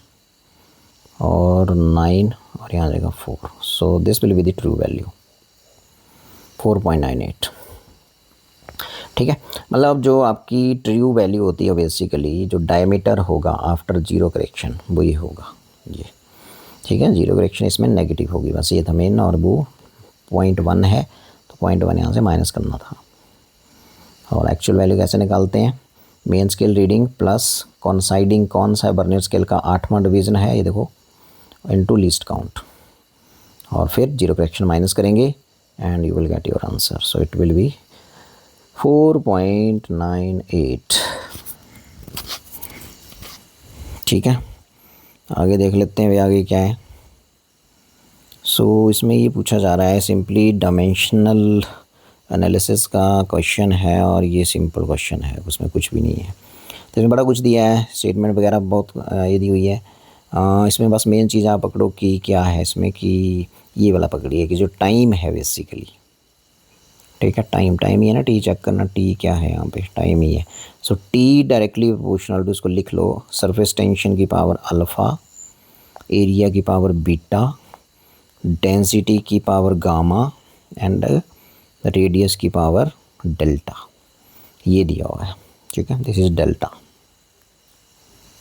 और 9 और यहाँ आ जाएगा 4। So this will be the true value 4.98। ठीक है, मतलब जो आपकी ट्रू वैल्यू होती है बेसिकली जो डायमीटर होगा आफ्टर जीरो करेक्शन वो ये होगा ये। ठीक है, जीरो करेक्शन इसमें नेगेटिव होगी, बस ये था मेन, और वो 0.1 है तो 0.1 यहाँ से माइनस करना था। और एक्चुअल वैल्यू कैसे निकालते हैं, main scale reading plus coinciding कौन सा है, बर्नियर स्केल का 8वां डिवीज़न है ये देखो, इनटू लीस्ट काउंट, और फिर जीरो करेक्शन माइनस करेंगे and you will get your answer. So it will be 4.98। ठीक है, आगे देख लेते हैं आगे क्या है। सो इसमें ये पूछा जा रहा है सिंपली डायमेंशनल एनालिसिस का क्वेश्चन है, और ये सिंपल क्वेश्चन है, उसमें कुछ भी नहीं है। तो इसमें बड़ा कुछ दिया है, स्टेटमेंट वगैरह बहुत ये दी हुई है। इसमें बस मेन चीज़ आप पकड़ो कि क्या है इसमें, कि ये वाला पकड़िए कि जो टाइम है बेसिकली। ठीक है, टाइम ही है ना, टी चेक करना, टी क्या है यहाँ पे, टाइम ही है। So T directly proportional to, इसको लिख लो, सरफेस टेंशन की पावर अल्फ़ा, एरिया की पावर बीटा, डेंसिटी की पावर गामा एंड रेडियस की पावर डेल्टा, ये दिया हुआ है। ठीक है, दिस इज़ डेल्टा,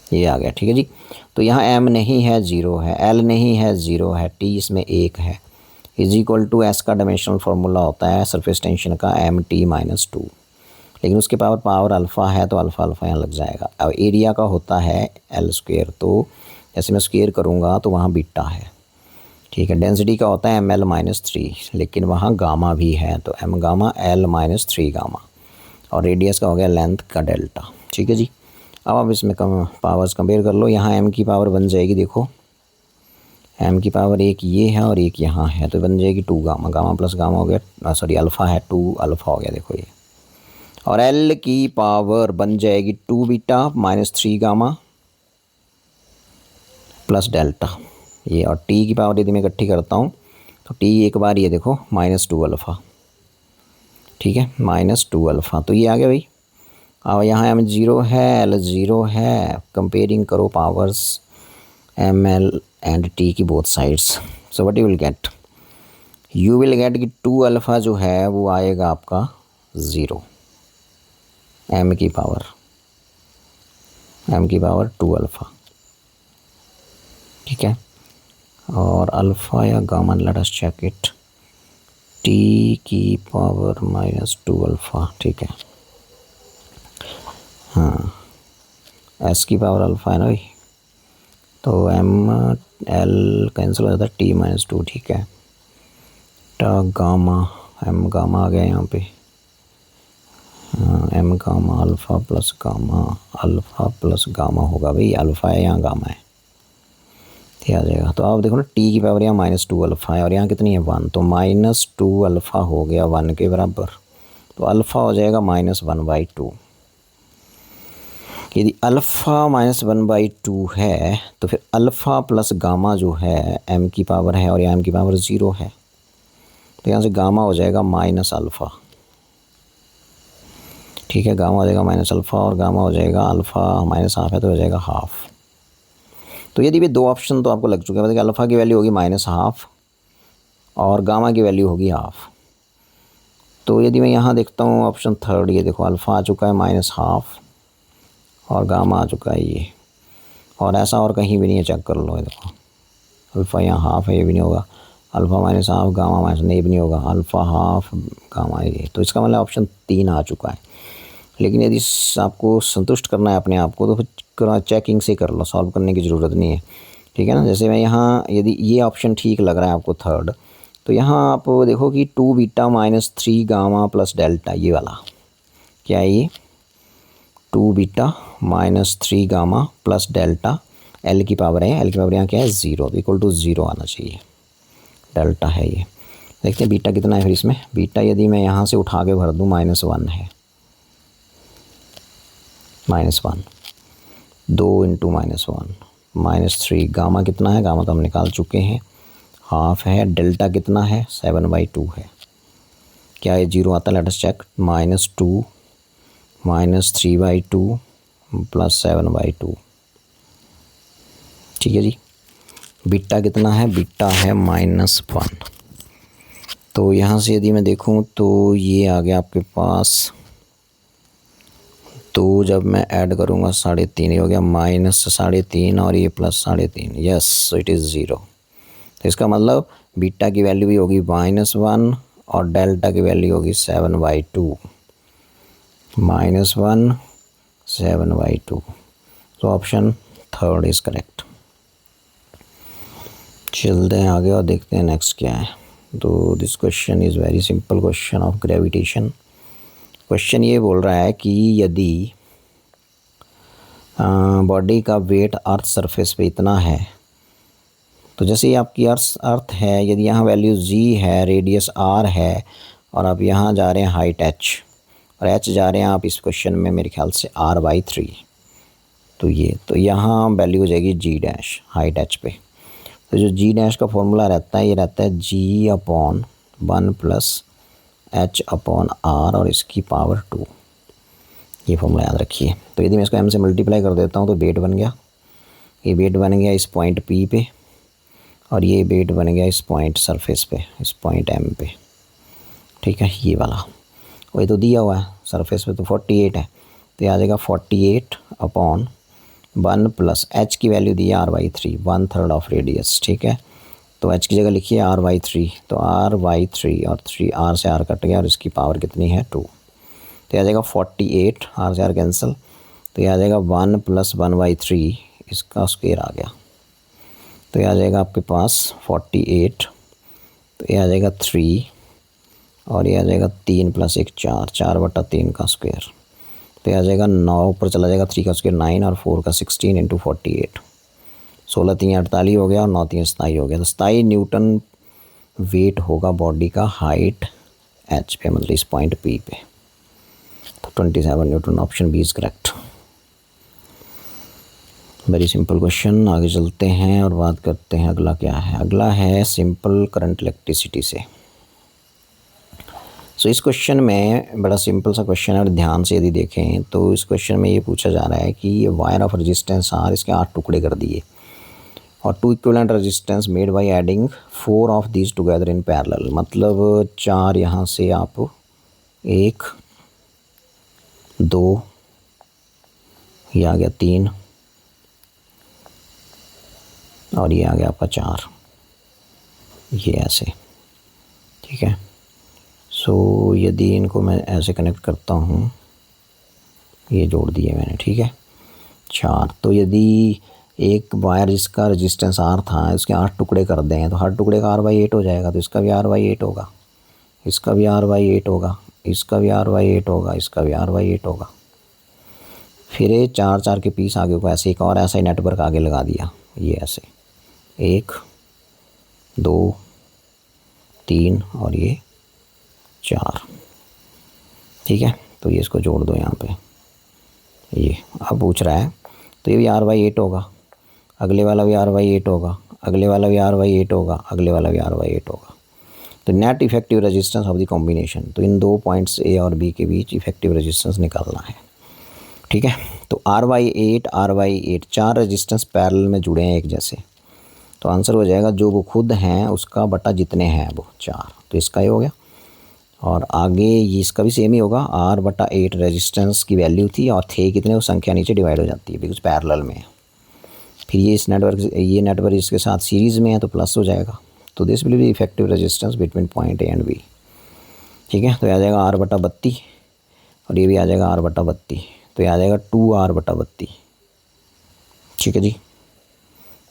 ये आ गया। ठीक है जी, तो यहाँ एम नहीं है, ज़ीरो है, एल नहीं है, ज़ीरो है, टी इसमें एक है, इज इक्वल टू एस का डायमेंशनल फार्मूला होता है सरफेस टेंशन का mt-2, लेकिन उसके पावर अल्फ़ा है तो अल्फ़ा यहाँ लग जाएगा। अब एरिया का होता है L², तो जैसे मैं स्क्वेयर करूँगा तो वहाँ बीटा है। ठीक है, डेंसिटी का होता है ml-3, लेकिन वहाँ गामा भी है तो m गामा l-3 गामा, और रेडियस का हो गया लेंथ का डेल्टा। ठीक है जी, अब आप इसमें पावर्स कंपेयर कर लो। यहाँ m की पावर बन जाएगी, देखो m की पावर एक ये है और एक यहाँ है, तो बन जाएगी 2 गामा, गामा प्लस गामा हो गया, सॉरी अल्फ़ा है 2 अल्फ़ा हो गया, देखो ये। और l की पावर बन जाएगी 2 बीटा -3 गामा प्लस डेल्टा ये, और t की पावर यदि मैं इकट्ठी करता हूँ तो t एक बार ये देखो -2 अल्फ़ा। ठीक है, -2 अल्फ़ा, तो ये आ गया भाई। अब यहाँ m 0 है, l 0 है, कंपेयरिंग करो पावर्स ml एंड t की both sides. So what you will get कि 2 अल्फ़ा जो है वो आएगा आपका 0, m की पावर 2 अल्फ़ा। ठीक है, और अल्फ़ा या gamma, let us check it, t की पावर -2 अल्फ़ा। ठीक है, हाँ s की पावर अल्फ़ा है ना भाई, तो m l कैंसिल हो जाता है, t-2। ठीक है, गामा, m गामा आ गया यहाँ पे, m gamma alpha plus gamma होगा भाई, अल्फ़ा है यहाँ गामा है। ये आ जाएगा। तो आप देखो ना टी की पावर यहाँ -2 अल्फ़ा है और यहाँ कितनी है 1, तो -2 अल्फ़ा हो गया 1 के बराबर, तो अल्फ़ा हो जाएगा -1/2। यदि अल्फ़ा -1/2 है तो फिर अल्फ़ा प्लस गामा जो है m की पावर है और यहाँ m की पावर 0 है, तो यहाँ से गामा हो जाएगा -अल्फ़ा। ठीक है, गामा हो जाएगा -अल्फ़ा और गामा हो जाएगा अल्फ़ा -हाफ है तो हो जाएगा हाफ। तो यदि भी दो ऑप्शन तो आपको लग चुके हैं, मतलब कि अल्फ़ा की वैल्यू होगी -हाफ और गामा की वैल्यू होगी हाफ। तो यदि मैं यहाँ देखता हूँ ऑप्शन थर्ड, ये देखो अल्फ़ा आ चुका है -हाफ और गामा आ चुका है ये, और ऐसा और कहीं भी नहीं है, चेक कर लो। ये देखो अल्फ़ा यहाँ हाफ है, ये भी नहीं होगा, अल्फ़ा -हाफ गामा माइनस नहीं, ये भी नहीं होगा, अल्फ़ा हाफ गामा ये, तो इसका मतलब ऑप्शन 3 आ चुका है। लेकिन यदि आपको संतुष्ट करना है अपने आप को तो फिर चेकिंग से कर लो, सॉल्व करने की ज़रूरत नहीं है। ठीक है ना, जैसे मैं यहाँ यदि ये ऑप्शन ठीक लग रहा है आपको थर्ड, तो यहाँ आप देखो कि 2 बीटा -3 गामा प्लस डेल्टा, ये वाला क्या है, ये 2 beta -3 gamma plus delta, L की पावर है, एल की पावर यहाँ क्या है 0, इक्वल टू 0 आना चाहिए, डेल्टा है ये। देखते हैं बीटा कितना है फिर इसमें। बीटा यदि मैं यहाँ से उठा के भर दूँ -1 है, -1, 2 इंटू -1 -3, गामा कितना है, गामा तो हम निकाल चुके हैं, हाफ है, डेल्टा कितना है 7/2 है, क्या ये 0 आता है, लेट अस चेक, -2 -3/2 प्लस 7/2। ठीक है जी, बीटा कितना है, बीटा है -1। तो यहाँ से यदि मैं देखूँ तो ये आ गया आपके पास, तो जब मैं ऐड करूँगा 3.5, ये हो गया -3.5 और ये +3.5, यस, सो इट इज़ 0। तो इसका मतलब बीटा की वैल्यू भी होगी -1 और डेल्टा की वैल्यू होगी 7/2, -1 7/2। तो ऑप्शन थर्ड इज़ करेक्ट। चलते हैं आगे और देखते हैं नेक्स्ट क्या है। तो this question is very simple question of gravitation. Question ये बोल रहा है कि यदि बॉडी का वेट अर्थ सरफेस पे इतना है, तो जैसे ये आपकी अर्थ है, यदि यहाँ वैल्यू g है, रेडियस r है और आप यहाँ जा रहे हैं हाइट h और h जा रहे हैं आप इस क्वेश्चन में मेरे ख्याल से r/3, तो ये तो यहाँ वैल्यू हो जाएगी g' हाइट h पे। तो जो g' का फॉर्मूला रहता है, ये रहता है g/1 + h/r और इसकी पावर 2, ये फॉर्मूला याद रखिए। तो यदि मैं इसको m से मल्टीप्लाई कर देता हूँ तो वेट बन गया, ये वेट बन गया इस पॉइंट P पे और ये वेट बन गया इस पॉइंट सरफेस पे, इस पॉइंट M पे। ठीक है, ये वाला वही तो दिया हुआ है, सरफेस पे तो 48 है, तो ये आ जाएगा 48/1 + h की वैल्यू दी है r/3, 1/3 ऑफ रेडियस। ठीक है, तो h की जगह लिखिए r/3, तो r/3 और 3 r से r कट गया और इसकी पावर कितनी है 2, तो आ जाएगा 48, r से r कैंसिल, तो ये आ जाएगा 1 + 1/3, इसका स्क्वायर आ गया, तो ये आ जाएगा आपके पास 48, तो ये आ जाएगा 3 और ये आ जाएगा 3 + 1 4, 4/3 का स्क्वायर, तो ये आ जाएगा 9, ऊपर चला जाएगा 3 का स्क्वायर 9 और 4 का 16 इंटू 48, 16 3 48 हो गया और 9 3 27 हो गया। तो 27 न्यूटन वेट होगा बॉडी का हाइट h पे, मतलब इस पॉइंट P पे। तो 27 newton, option B is correct. Very simple question. आगे चलते हैं और बात करते हैं अगला क्या है। अगला है सिंपल करंट इलेक्ट्रिसिटी से। सो इस क्वेश्चन में बड़ा सिंपल सा क्वेश्चन है और ध्यान से यदि देखें तो इस क्वेश्चन में ये पूछा जा रहा है कि ये वायर ऑफ रेजिस्टेंस R, इसके 8 टुकड़े कर दिए और 2 equivalent resistance made by adding 4 of these together in parallel, मतलब 4 यहाँ से आप 1 2, ये आ गया 3 और ये आ गया आपका 4, ये ऐसे। ठीक है, सो यदि इनको मैं ऐसे कनेक्ट करता हूँ, ये जोड़ दिए मैंने, ठीक है 4, तो यदि एक वायर जिसका रेजिस्टेंस R था, इसके 8 टुकड़े कर दें तो हर टुकड़े का r/8 हो जाएगा, तो इसका भी r/8 होगा, इसका भी r/8 होगा, इसका भी r/8 होगा, इसका भी r/8 होगा। फिर ये 4 4 के पीस आगे को ऐसे एक और ऐसा ही नेटवर्क आगे लगा दिया, ये ऐसे, 1 2 3 और ये 4, ठीक है। तो ये इसको जोड़ दो यहाँ पे, ये अब पूछ रहा है तो ये भी R/8 होगा, अगले वाला भी R/8 होगा, अगले वाला भी R/8 होगा, अगले वाला भी R/8 होगा। तो net effective resistance of the combination, तो इन दो पॉइंट्स ए और बी के बीच इफेक्टिव रेजिस्टेंस निकालना है, ठीक है। तो R/8 4 रेजिस्टेंस पैरेलल में जुड़े हैं एक जैसे, तो आंसर हो जाएगा जो वो खुद हैं उसका बटा जितने हैं वो 4, तो इसका ही हो गया। और आगे ये इसका भी सेम ही होगा, R/8 रेजिस्टेंस की वैल्यू थी और थे कितने, वो संख्या नीचे डिवाइड हो जाती है बिकॉज पैरेलल में है। फिर ये नेटवर्क इसके साथ सीरीज़ में है तो प्लस हो जाएगा। तो this will be effective resistance between point A and B, ठीक है। तो ये आ जाएगा R/32 और ये भी आ जाएगा R/32, तो ये आ जाएगा 2R/32, ठीक है जी।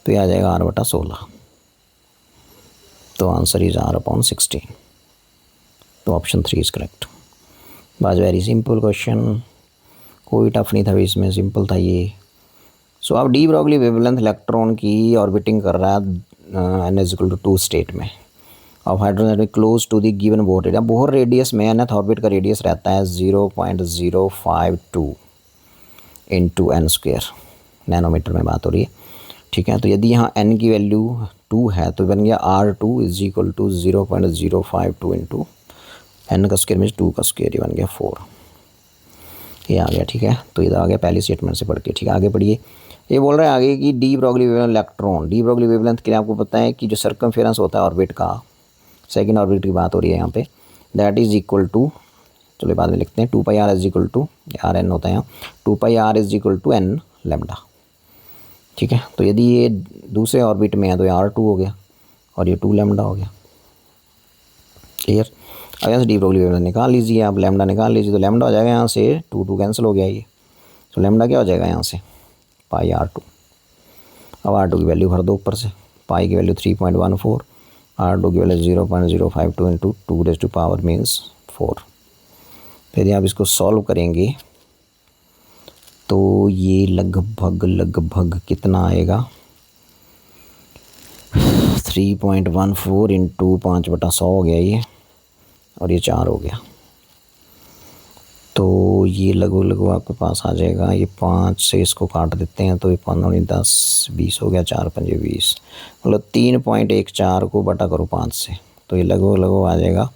तो ये आ जाएगा R/16, तो आंसर इज़ R/16। तो ऑप्शन 3 इज़ करेक्ट। बस वेरी सिंपल क्वेश्चन, कोई टफ नहीं था इसमें, सिंपल था ये। सो अब डी ब्रॉगली वेवलेंथ इलेक्ट्रॉन की ऑर्बिटिंग कर रहा है n=2 स्टेट में, अब hydrogen close to the given Bohr radius. Bohr radius में nth ऑर्बिट का रेडियस रहता है 0.052 इंटू n², नैनोमीटर में बात हो रही है, ठीक है। तो यदि यहाँ n की वैल्यू 2 है तो बन गया R2 = 0.052 इंटू n का स्क्वायर मीन्स 2 का स्क्वायर, ये बन गया 4, ये आ गया, ठीक है। तो इधर आ गया पहली स्टेटमेंट से पढ़ के, ठीक है। आगे पढ़िए, ये बोल रहा है आगे कि D Broglie wavelength electron, D Broglie wavelength के लिए आपको पता है कि जो सर्कमफेरेंस होता है ऑर्बिट का, सेकंड ऑर्बिट की बात हो रही है यहाँ पे, दैट इज़ इक्वल टू, चलो बाद में लिखते हैं, 2πr = RN होता है यहाँ, 2πr = n लैम्डा, ठीक है। तो यदि ये दूसरे ऑर्बिट में है तो ये R2 हो गया और ये 2 लैम्डा हो गया, क्लियर। अब यहाँ से डी ब्रॉगली वेवलेंथ निकाल लीजिए आप, लैम्डा निकाल लीजिए, तो लैम्डा हो जाएगा यहाँ से 2 कैंसिल हो गया ये, तो लैम्डा क्या हो जाएगा यहाँ से πr2। अब R2 की वैल्यू भर दो ऊपर से, पाई की वैल्यू 3.14, R2 की वैल्यू 0.052 इंटू 2 मीन्स 4। यदि आप इसको सॉल्व करेंगे तो ये लगभग कितना आएगा, 3.14 इंटू 5/100 हो गया ये, और ये 4 हो गया, तो ये लगभग आपके पास आ जाएगा, ये 5 से इसको काट देते हैं तो ये 15 10 20 हो गया, 4 5 20, मतलब 3.14 को बटा करो 5 से, तो ये लगभग आ जाएगा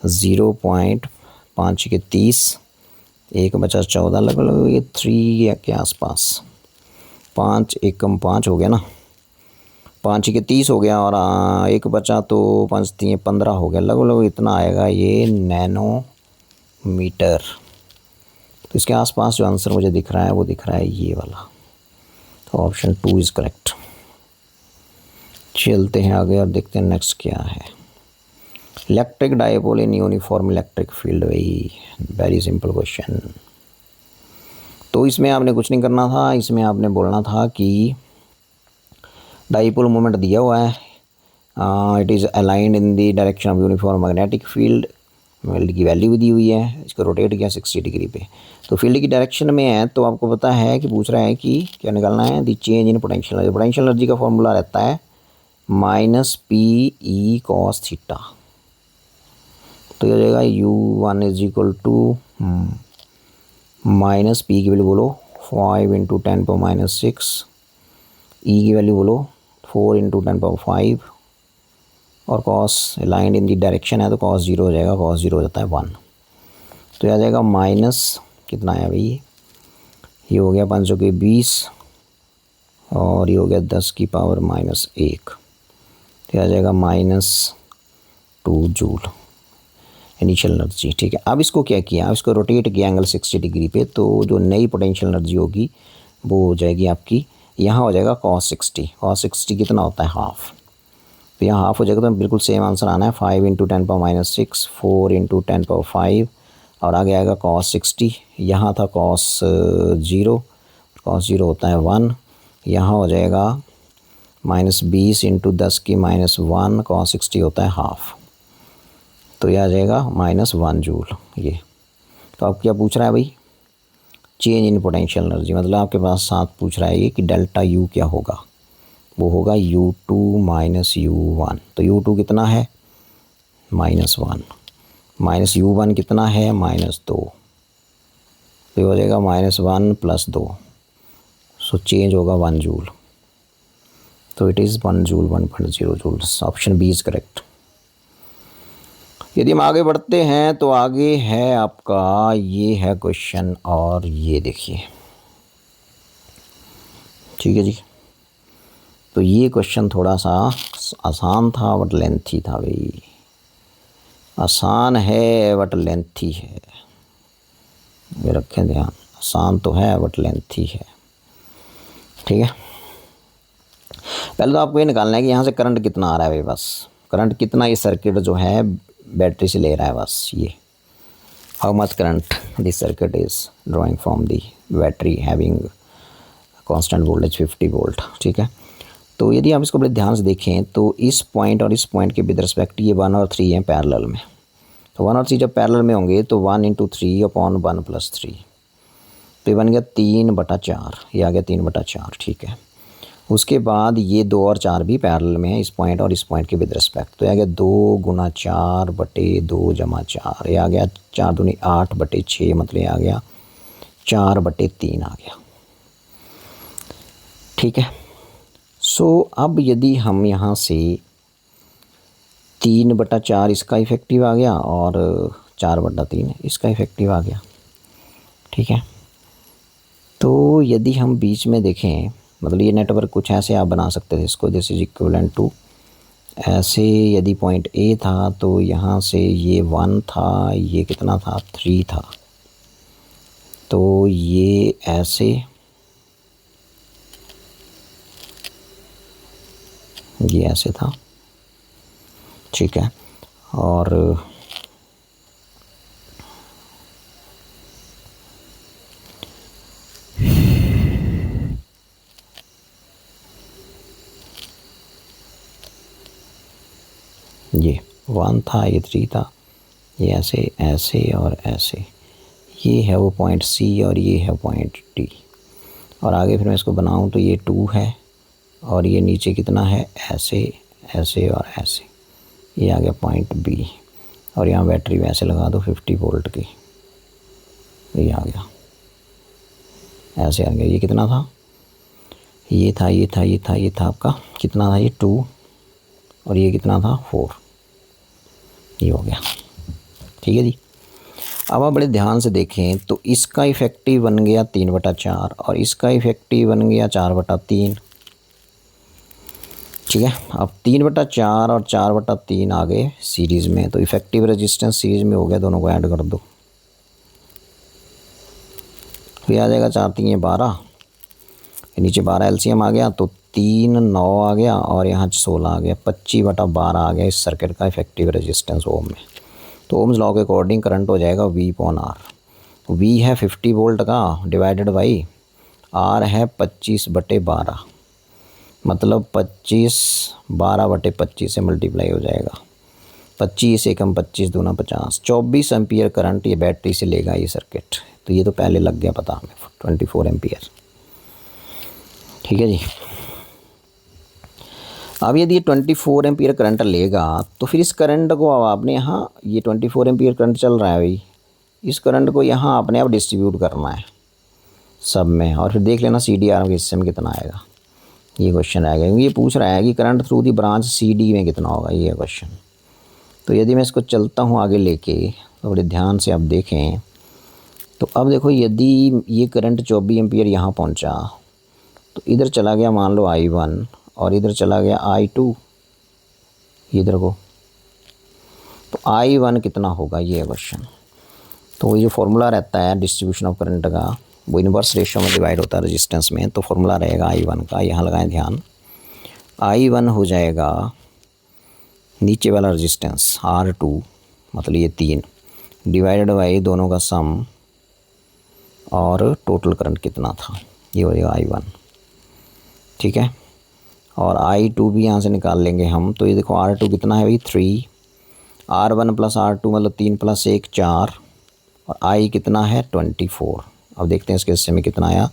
0.5 के 30, 1 बचा 14, लगभग ये 3 के आसपास, 5 1 5 हो गया ना, 5 के 30 हो गया और 1 बचा तो 5 3 15 हो गया, लगभग इतना आएगा ये नैनोमीटर। तो इसके आसपास जो आंसर मुझे दिख रहा है वो दिख रहा है ये वाला, तो ऑप्शन 2 इज़ करेक्ट। चलते हैं आगे और देखते हैं नेक्स्ट क्या है। Electric dipole in uniform electric field, वही वेरी सिंपल क्वेश्चन। तो इसमें आपने कुछ नहीं करना था, इसमें आपने बोलना था कि डायपोल मोमेंट दिया हुआ है, it is aligned in the direction of uniform magnetic field की वैल्यू भी दी हुई है, इसको रोटेट किया 60 डिग्री पे, तो फील्ड की डायरेक्शन में है। तो आपको पता है कि पूछ रहा है कि क्या निकालना है, the change in potential energy. Potential energy का फॉर्मूला रहता है -PE cos थीटा, तो ये हो जाएगा U1 = माइनस पी की वैल्यू बोलो 5 × 10⁻⁶, ई की वैल्यू बोलो 4 × 10⁵, और cos line in the direction है तो cos 0 हो जाएगा, cos 0 हो जाता है 1, तो यह आ जाएगा माइनस कितना आया भाई, ये हो गया 500 के 20 और ये हो गया 10⁻⁻1, तो यह आ जाएगा -2 जूल इनिशियल एनर्जी, ठीक है। अब इसको क्या किया, अब इसको रोटेट किया एंगल 60 डिग्री पे, तो जो नई पोटेंशियल एनर्जी होगी वो हो जाएगी आपकी, यहाँ हो जाएगा cos 60, cos 60 कितना होता है हाफ, तो यहाँ हाफ हो जाएगा, तो बिल्कुल सेम आंसर आना है 5 × 10⁻⁶, 4 × 10⁵, और आगे आएगा cos 60, यहाँ था cos 0, cos 0 होता है 1, यहाँ हो जाएगा -20 × 10⁻⁻1, cos 60 होता है हाफ, तो यह आ जाएगा -1 जूल ये। तो अब क्या पूछ रहा है भाई, चेंज इन पोटेंशियल एनर्जी, मतलब आपके पास साथ पूछ रहा है ये कि डेल्टा U क्या होगा, वो होगा U2 माइनस U1। तो U2 कितना है -1 माइनस U1 कितना है -2, तो हो जाएगा -1 + 2। सो चेंज होगा 1 जूल। तो it is 1 joule 1.0 joules. Option B is correct. यदि हम आगे बढ़ते हैं तो आगे है आपका ये है क्वेश्चन, और ये देखिए, ठीक है जी। तो ये क्वेश्चन थोड़ा सा आसान था बट लेंथी था भाई। आसान है बट लेंथी है, ये रखें ध्यान। आसान तो है बट लेंथी है, ठीक है। पहले तो आपको ये निकालना है कि यहाँ से करंट कितना आ रहा है भाई, बस करंट कितना ये सर्किट जो है बैटरी से ले रहा है, बस ये how much current this circuit is drawing from the battery having constant voltage 50 volt, ठीक है। तो यदि आप इसको बड़े ध्यान से देखें तो इस पॉइंट और इस पॉइंट के विद रिस्पेक्ट ये 1 और 3 हैं पैरेलल में। तो 1 और 3 जब पैरेलल में होंगे तो 1 × 3 / 1 + 3, तो ये बन गया 3/4, ये आ गया 3/4, ठीक है। उसके बाद ये 2 और 4 भी पैरेलल में है इस पॉइंट और इस पॉइंट के विद रिस्पेक्ट, तो ये आ गया 2 × 4/2 + 4, ये आ गया 4 दूनी 8/6, मतलब ये आ गया 4/3 आ गया, ठीक है। सो अब यदि हम यहाँ से 3/4 इसका इफेक्टिव आ गया और 4/3 इसका इफेक्टिव आ गया, ठीक है। तो यदि हम बीच में देखें, मतलब ये नेटवर्क कुछ ऐसे आप बना सकते थे इसको, दिस इज इक्विवेलेंट टू, ऐसे यदि पॉइंट ए था तो यहाँ से ये 1 था, ये कितना था 3 था, तो ये ऐसे, ये ऐसे था, ठीक है। और ये 1 था, ये 3 था, ये ऐसे ऐसे और ऐसे, ये है वो पॉइंट सी और ये है पॉइंट डी। और आगे फिर मैं इसको बनाऊं तो ये 2 है और ये नीचे कितना है, ऐसे ऐसे और ऐसे, ये आ गया पॉइंट बी। और यहाँ बैटरी वैसे लगा दो 50 वोल्ट की, ये आ गया, ऐसे आ गया। ये कितना था, ये था, ये था, ये था, ये था आपका कितना था, ये 2 और ये कितना था 4, ये हो गया, ठीक है जी। अब आप बड़े ध्यान से देखें तो इसका इफेक्टिव बन गया 3/4 और इसका इफेक्टिव बन गया 4/3, ठीक है। अब 3/4 और 4/3 आ गए सीरीज़ में, तो इफेक्टिव रेजिस्टेंस सीरीज़ में हो गया, दोनों को ऐड कर दो, तो ये आ जाएगा 4 × 3 = 12, नीचे 12 एलसीएम आ गया, तो 3 9 आ गया और यहाँ 16 आ गया, 25/12 आ गया इस सर्किट का इफेक्टिव रेजिस्टेंस ओम में। तो ओम्स लॉ के अकॉर्डिंग करंट हो जाएगा V/R। V है 50 वोल्ट का डिवाइडेड बाई R है 25/12, मतलब 25 12/25 से मल्टीप्लाई हो जाएगा, 25 एकम 25 दूना 50, 24 एम्पियर करंट ये बैटरी से लेगा ये सर्किट। तो ये तो पहले लग गया पता हमें, 24 एम्पियर, ठीक है जी। अब यदि ये 24 एम्पियर करंट लेगा तो फिर इस करंट को अब आपने यहाँ, ये 24 एम्पियर करंट चल रहा है भाई, इस करंट को यहाँ आपने अब डिस्ट्रीब्यूट करना है सब में, और फिर देख लेना CDR के हिस्से में कितना आएगा। ये क्वेश्चन आएगा क्योंकि ये पूछ रहा है कि current through the branch CD में कितना होगा, ये क्वेश्चन। तो यदि मैं इसको चलता हूँ आगे लेके, तो बड़े ध्यान से आप देखें, तो अब देखो यदि ये करंट 24 एम्पियर यहाँ पहुँचा, तो इधर चला गया मान लो I1 और इधर चला गया I2 इधर को, तो I1 कितना होगा, ये क्वेश्चन। तो ये जो फॉर्मूला रहता है डिस्ट्रीब्यूशन ऑफ करंट का, वो इन्वर्स रेशियो में डिवाइड होता है रेजिस्टेंस में, तो फॉर्मूला रहेगा I1 का, यहाँ लगाएं ध्यान, I1 हो जाएगा नीचे वाला रेजिस्टेंस R2, मतलब ये 3 डिवाइडेड बाई दोनों का सम और टोटल करंट कितना था, ये हो जाएगा I1, ठीक है। और I2 भी यहाँ से निकाल लेंगे हम, तो ये देखो R2 कितना है भाई 3, R1 + R2 मतलब 3 + 1 4, और I कितना है 24। अब देखते हैं इसके हिस्से में कितना आया,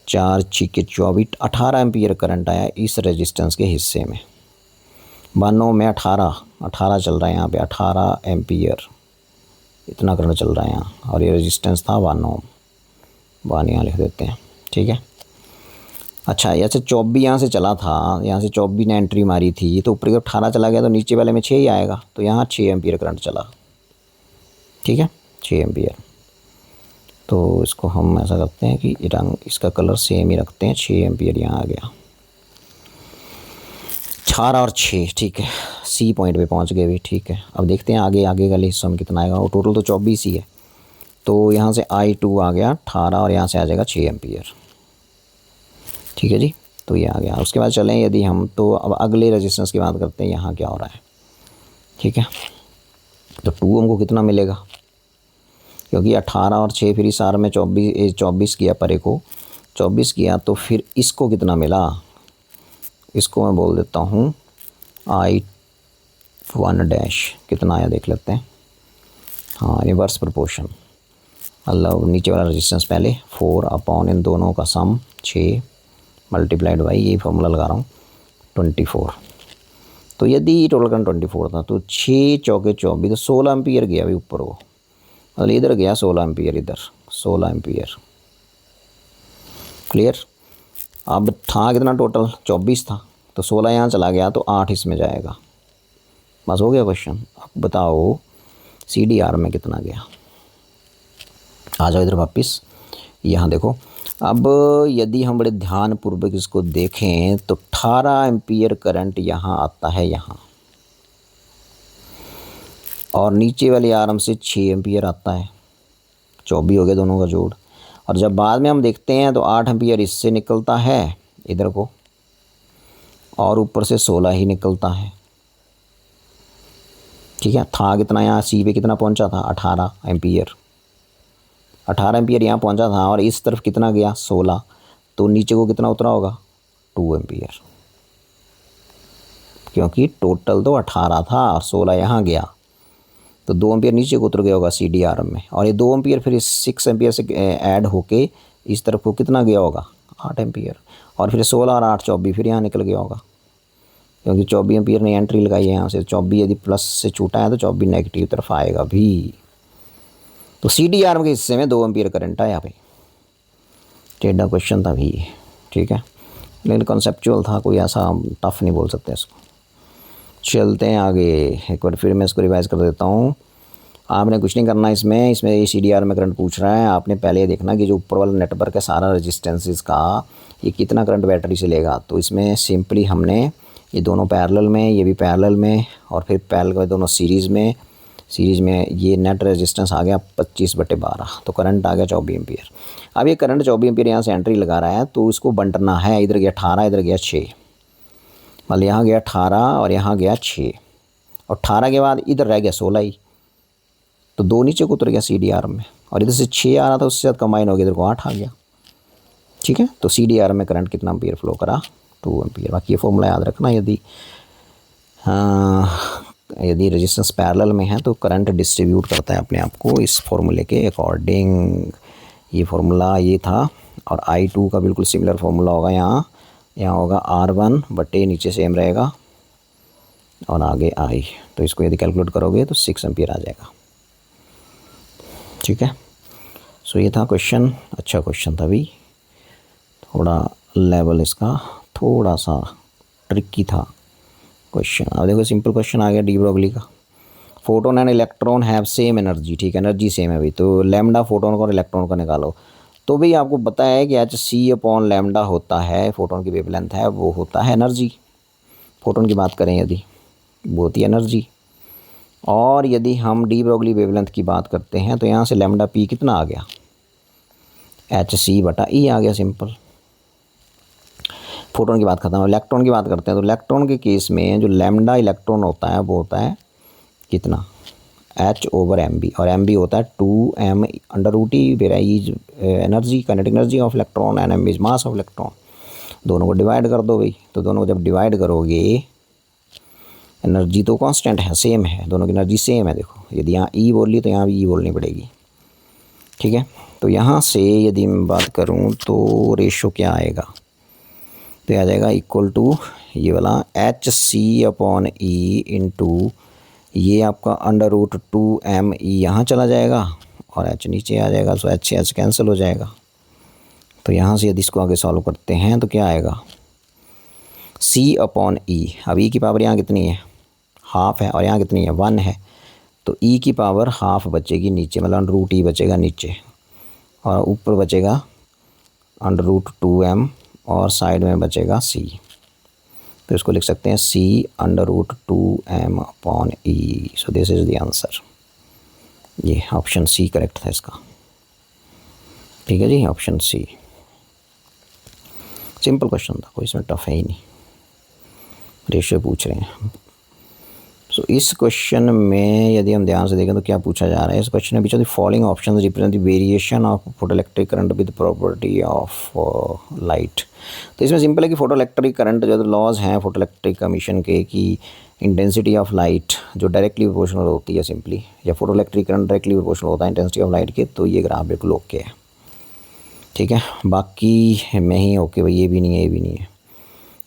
4 छिके 24, 18 एम्पियर करंट आया इस रेजिस्टेंस के हिस्से में। 92 में 18 चल रहा है यहाँ पे, 18 एम्पियर इतना करंट चल रहा है यहाँ, और ये रेजिस्टेंस था 92। 1 यहाँ लिख देते हैं, ठीक है। अच्छा, ऐसे 24 यहाँ से चला था, यहाँ से 24 ने एंट्री मारी थी, तो ऊपर की 18 चला गया तो नीचे वाले में 6 ही आएगा, तो यहाँ 6 एम्पियर करंट चला, ठीक है, 6 एम्पियर। तो इसको हम ऐसा करते हैं कि रंग इसका कलर सेम ही रखते हैं, 6 एम्पियर यहाँ आ गया, 4 और 6, ठीक है। सी पॉइंट पे पहुँच गए भी, ठीक है। अब देखते हैं आगे वाले हिस्सों में कितना आएगा, और टोटल तो 24 ही है, तो यहाँ से I2 आ गया 18 और यहाँ से आ जाएगा 6 एम्पियर, ठीक है जी। तो ये आ गया। उसके बाद चलें यदि हम, तो अब अगले रेजिस्टेंस की बात करते हैं, यहाँ क्या हो रहा है, ठीक है। तो 2 ओम को कितना मिलेगा, क्योंकि 18 और 6 फिर इस आर में 24 किया, परे को 24 किया, तो फिर इसको कितना मिला, इसको मैं बोल देता हूँ I1 कितना आया देख लेते हैं। हाँ, रिवर्स प्रोपोर्शन, मतलब नीचे वाला रेजिस्टेंस पहले 4 अपॉन इन दोनों का सम 6 मल्टीप्लाइड बाई, ये फॉर्मूला लगा रहा हूँ 24। तो यदि टोटल करंट 24 था तो 6 चौके 24, तो 16 एम्पियर गया भाई ऊपर वो, मतलब इधर गया 16 एम्पियर, इधर 16 एम्पियर, क्लियर। अब था कितना टोटल, 24 था, तो 16 यहाँ चला गया तो 8 इसमें जाएगा, बस हो गया क्वेश्चन। अब बताओ CDR में कितना गया, आ जाओ इधर वापस, यहाँ देखो। अब यदि हम बड़े ध्यानपूर्वक इसको देखें तो 18 एम्पियर करंट यहाँ आता है यहाँ, और नीचे वाले आर्म से 6 एम्पियर आता है, 24 हो गया दोनों का जोड़। और जब बाद में हम देखते हैं तो 8 एम्पियर इससे निकलता है इधर को, और ऊपर से 16 ही निकलता है, ठीक है। था कितना यहाँ सी पे कितना पहुँचा था, 18 एम्पियर, 18 एम्पियर यहाँ पहुँचा था, और इस तरफ कितना गया 16, तो नीचे को कितना उतरा होगा 2 एम्पियर, क्योंकि टोटल तो 18 था और 16 यहाँ गया, तो 2 एम्पियर नीचे को उतर गया होगा CDR में, और ये 2 एम्पियर फिर इस 6 एम्पियर से ऐड होके इस तरफ को कितना गया होगा 8 एम्पियर, और फिर 16 और 8 24 फिर यहाँ निकल गया होगा, क्योंकि 24 एम्पियर ने एंट्री लगाई है यहाँ से। 24 यदि प्लस से छूटा है तो 24 नेगेटिव तरफ आएगा भी, तो CDR के हिस्से में 2 एम्पियर करंट आया भाई, टेढ़ा क्वेश्चन था भी, ठीक है, लेकिन कॉन्सेप्चुअल था, कोई ऐसा टफ नहीं बोल सकते इसको। चलते हैं आगे, एक बार फिर मैं इसको रिवाइज़ कर देता हूँ। आपने कुछ नहीं करना इसमें ये CDR में करंट पूछ रहा है, आपने पहले ये देखना कि जो ऊपर वाला नेटवर्क है सारा रेजिस्टेंसेस का, ये कितना करंट बैटरी से लेगा। तो इसमें सिंपली हमने ये दोनों पैरेलल में, ये भी पैरेलल में, और फिर पैरेलल में दोनों सीरीज़ में ये नेट रेजिस्टेंस आ गया 25/12, तो करंट आ गया 24 एम्पियर। अब ये करंट 24 एम्पियर यहाँ से एंट्री लगा रहा है, तो इसको बंटना है, इधर गया 18, इधर गया 6, मतलब यहाँ गया 18 और यहाँ गया 6, और 18 के बाद इधर रह गया 16 ही, तो 2 नीचे को उतर गया CDR में, और इधर से 6 आ रहा था, उससे साथ कंबाइन हो गया, इधर को 8 आ गया, ठीक है। तो CDR में करंट कितना एम्पियर फ्लो करा, 2 एम्पियर। बाकी ये फॉर्मूला याद रखना, यदि रेजिस्टेंस पैरेलल में है तो करंट डिस्ट्रीब्यूट करता है अपने आप को इस फॉर्मूले के अकॉर्डिंग। ये फार्मूला ये था, और I2 का बिल्कुल सिमिलर फार्मूला होगा यहाँ होगा R1 बटे नीचे सेम रहेगा और आगे I, तो इसको यदि कैलकुलेट करोगे तो 6 एम्पियर आ जाएगा, ठीक है। सो ये था क्वेश्चन, अच्छा क्वेश्चन था भी, थोड़ा लेवल इसका थोड़ा सा ट्रिकी था क्वेश्चन। अब देखो सिंपल क्वेश्चन आ गया डी ब्रोगली का, photon and electron have same energy, ठीक है, एनर्जी सेम है भाई, तो लैम्डा फोटोन का और इलेक्ट्रॉन का निकालो। तो भाई आपको पता है कि hc/लैम्डा होता है, फोटोन की वेवलेंथ है, वो होता है एनर्जी। फोटोन की बात करें यदि, वो होती है एनर्जी। और यदि हम डी ब्रोगली वेवलेंथ की बात करते हैं तो यहाँ से लैम्डा पी कितना आ गया, hc/E आ गया, सिंपल। फोटोन की बात खत्म। इलेक्ट्रॉन की बात करते हैं तो इलेक्ट्रॉन के केस में जो लैम्डा इलेक्ट्रॉन होता है वो होता है कितना, h/mb, और mb होता है 2m√e, where I is energy, kinetic energy of electron, and m is mass of electron. दोनों को डिवाइड कर दो भाई, तो दोनों को जब डिवाइड करोगे एनर्जी तो कांस्टेंट है, सेम है, दोनों की एनर्जी सेम है। देखो यदि यहाँ E बोल ली तो यहाँ भी E बोलनी पड़ेगी, ठीक है। तो यहाँ से यदि मैं बात करूँ तो रेशो क्या आएगा, तो आ जाएगा इक्वल टू ये वाला HC/E इंटू ये आपका √2ME यहाँ चला जाएगा और H नीचे आ जाएगा, सो H से H कैंसिल हो जाएगा। तो यहाँ से यदि इसको आगे सॉल्व करते हैं तो क्या आएगा, C/E। अब E की पावर यहाँ कितनी है, हाफ है, और यहाँ कितनी है, 1 है। तो E की पावर हाफ बचेगी नीचे, मतलब √E बचेगा नीचे, और ऊपर बचेगा √2M, और साइड में बचेगा C। तो इसको लिख सकते हैं C√2M/E। So this is the answer. ये ऑप्शन C करेक्ट था इसका। ठीक है जी, ऑप्शन C। सिंपल क्वेश्चन था, कोई इसमें टफ है ही नहीं, रेशियो पूछ रहे हैं। सो इस क्वेश्चन में यदि हम ध्यान से देखें तो क्या पूछा जा रहा है इस क्वेश्चन में, which of the following options represent the variation of photoelectric current with property of light. तो इसमें सिंपल है कि फोटोइलेक्ट्रिक करंट जो लॉज हैं फोटोइलेक्ट्रिक कमीशन के, कि इंटेंसिटी ऑफ लाइट जो डायरेक्टली प्रोपोर्शनल होती है सिंपली, या फोटोइलेक्ट्रिक करंट डायरेक्टली प्रोपोर्शनल होता है इंटेंसिटी ऑफ लाइट के, तो ये ग्राफ बिल्कुल ओके है। ठीक है, बाकी में ही ओके भाई, ये भी नहीं है, ये भी नहीं है,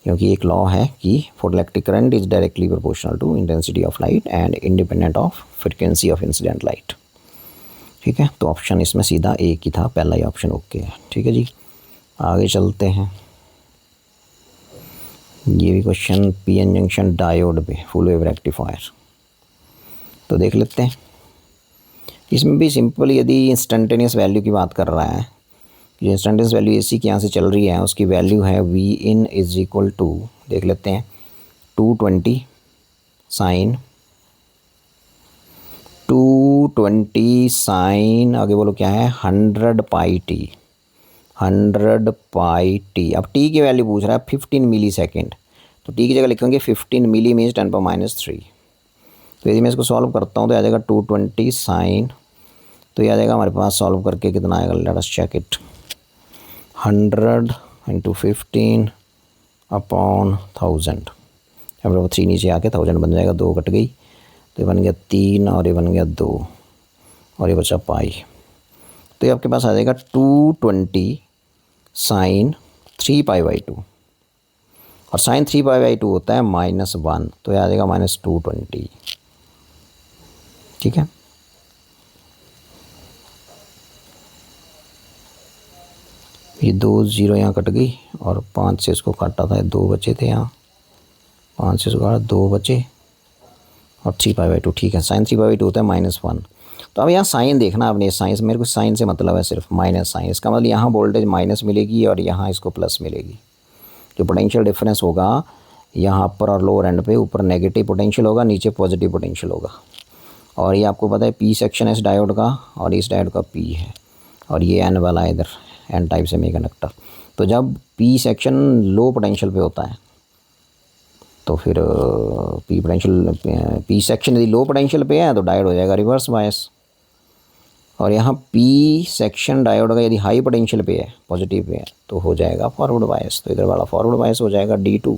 क्योंकि एक लॉ है कि photoelectric current is directly proportional to intensity of light and independent of frequency of incident light. ठीक है, तो ऑप्शन इसमें सीधा एक ही था, पहला ही ऑप्शन ओके है। ठीक है जी, आगे चलते हैं। ये भी क्वेश्चन पीएन जंक्शन डायोड पे फुल वेव रेक्टिफायर, तो देख लेते हैं। इसमें भी सिंपल, यदि इंस्टेंटेनियस वैल्यू की बात कर रहा है, जो इंस्टेंटेनियस वैल्यू एसी की यहाँ से चल रही है, उसकी वैल्यू है Vin इज इक्वल टू, देख लेते हैं, 220 साइन, 220 साइन, आगे बोलो क्या है, 100 पाई टी, 100 पाई टी। अब टी की वैल्यू पूछ रहा है 15 मिली सेकेंड, तो टी की जगह लिखेंगे 15 मिली मीन्स 10⁻³ तो यदि मैं इसको सॉल्व करता हूँ तो आ जाएगा 220 साइन, तो ये आ जाएगा हमारे पास, सॉल्व करके कितना आएगा, लेट अस चेक इट, 100 × 15/1000, अब 3 नीचे आके 1000 बन जाएगा, 2 कट गई, तो ये बन गया 3 और ये बन गया 2 और ये बचा पाई। तो ये आपके पास आ जाएगा 220 साइन 3π/2, और साइन 3π/2 होता है -1, तो ये आ जाएगा -220। ठीक है, ये 2 0 यहाँ कट गई, और 5 से इसको काटा था, 2 बचे थे यहाँ, 5 से इसको काटा 2 बचे, और 3π/2। ठीक है, साइन 3π/2 होता है -1। तो अब यहाँ साइन देखना आपने, साइंस मेरे को साइन से मतलब है सिर्फ माइनस साइन, इसका मतलब यहाँ वोल्टेज माइनस मिलेगी और यहाँ इसको प्लस मिलेगी। जो पोटेंशियल डिफरेंस होगा यहाँ अपर और लोअर एंड पे, ऊपर नेगेटिव पोटेंशियल होगा, नीचे पॉजिटिव पोटेंशियल होगा। और ये आपको पता है पी सेक्शन है इस डायोड का, और इस डायोड का पी है, और ये एन वाला है इधर, एन टाइप सेमीकंडक्टर। तो जब पी सेक्शन लो पोटेंशियल पे होता है तो फिर पी सेक्शन यदि लो पोटेंशियल पे है तो डायोड हो जाएगा रिवर्स बायस, और यहाँ पी सेक्शन डायोड का यदि हाई पोटेंशियल पे है, पॉजिटिव पे है, तो हो जाएगा फॉरवर्ड बायस। तो इधर वाला फॉरवर्ड बायस हो जाएगा D2,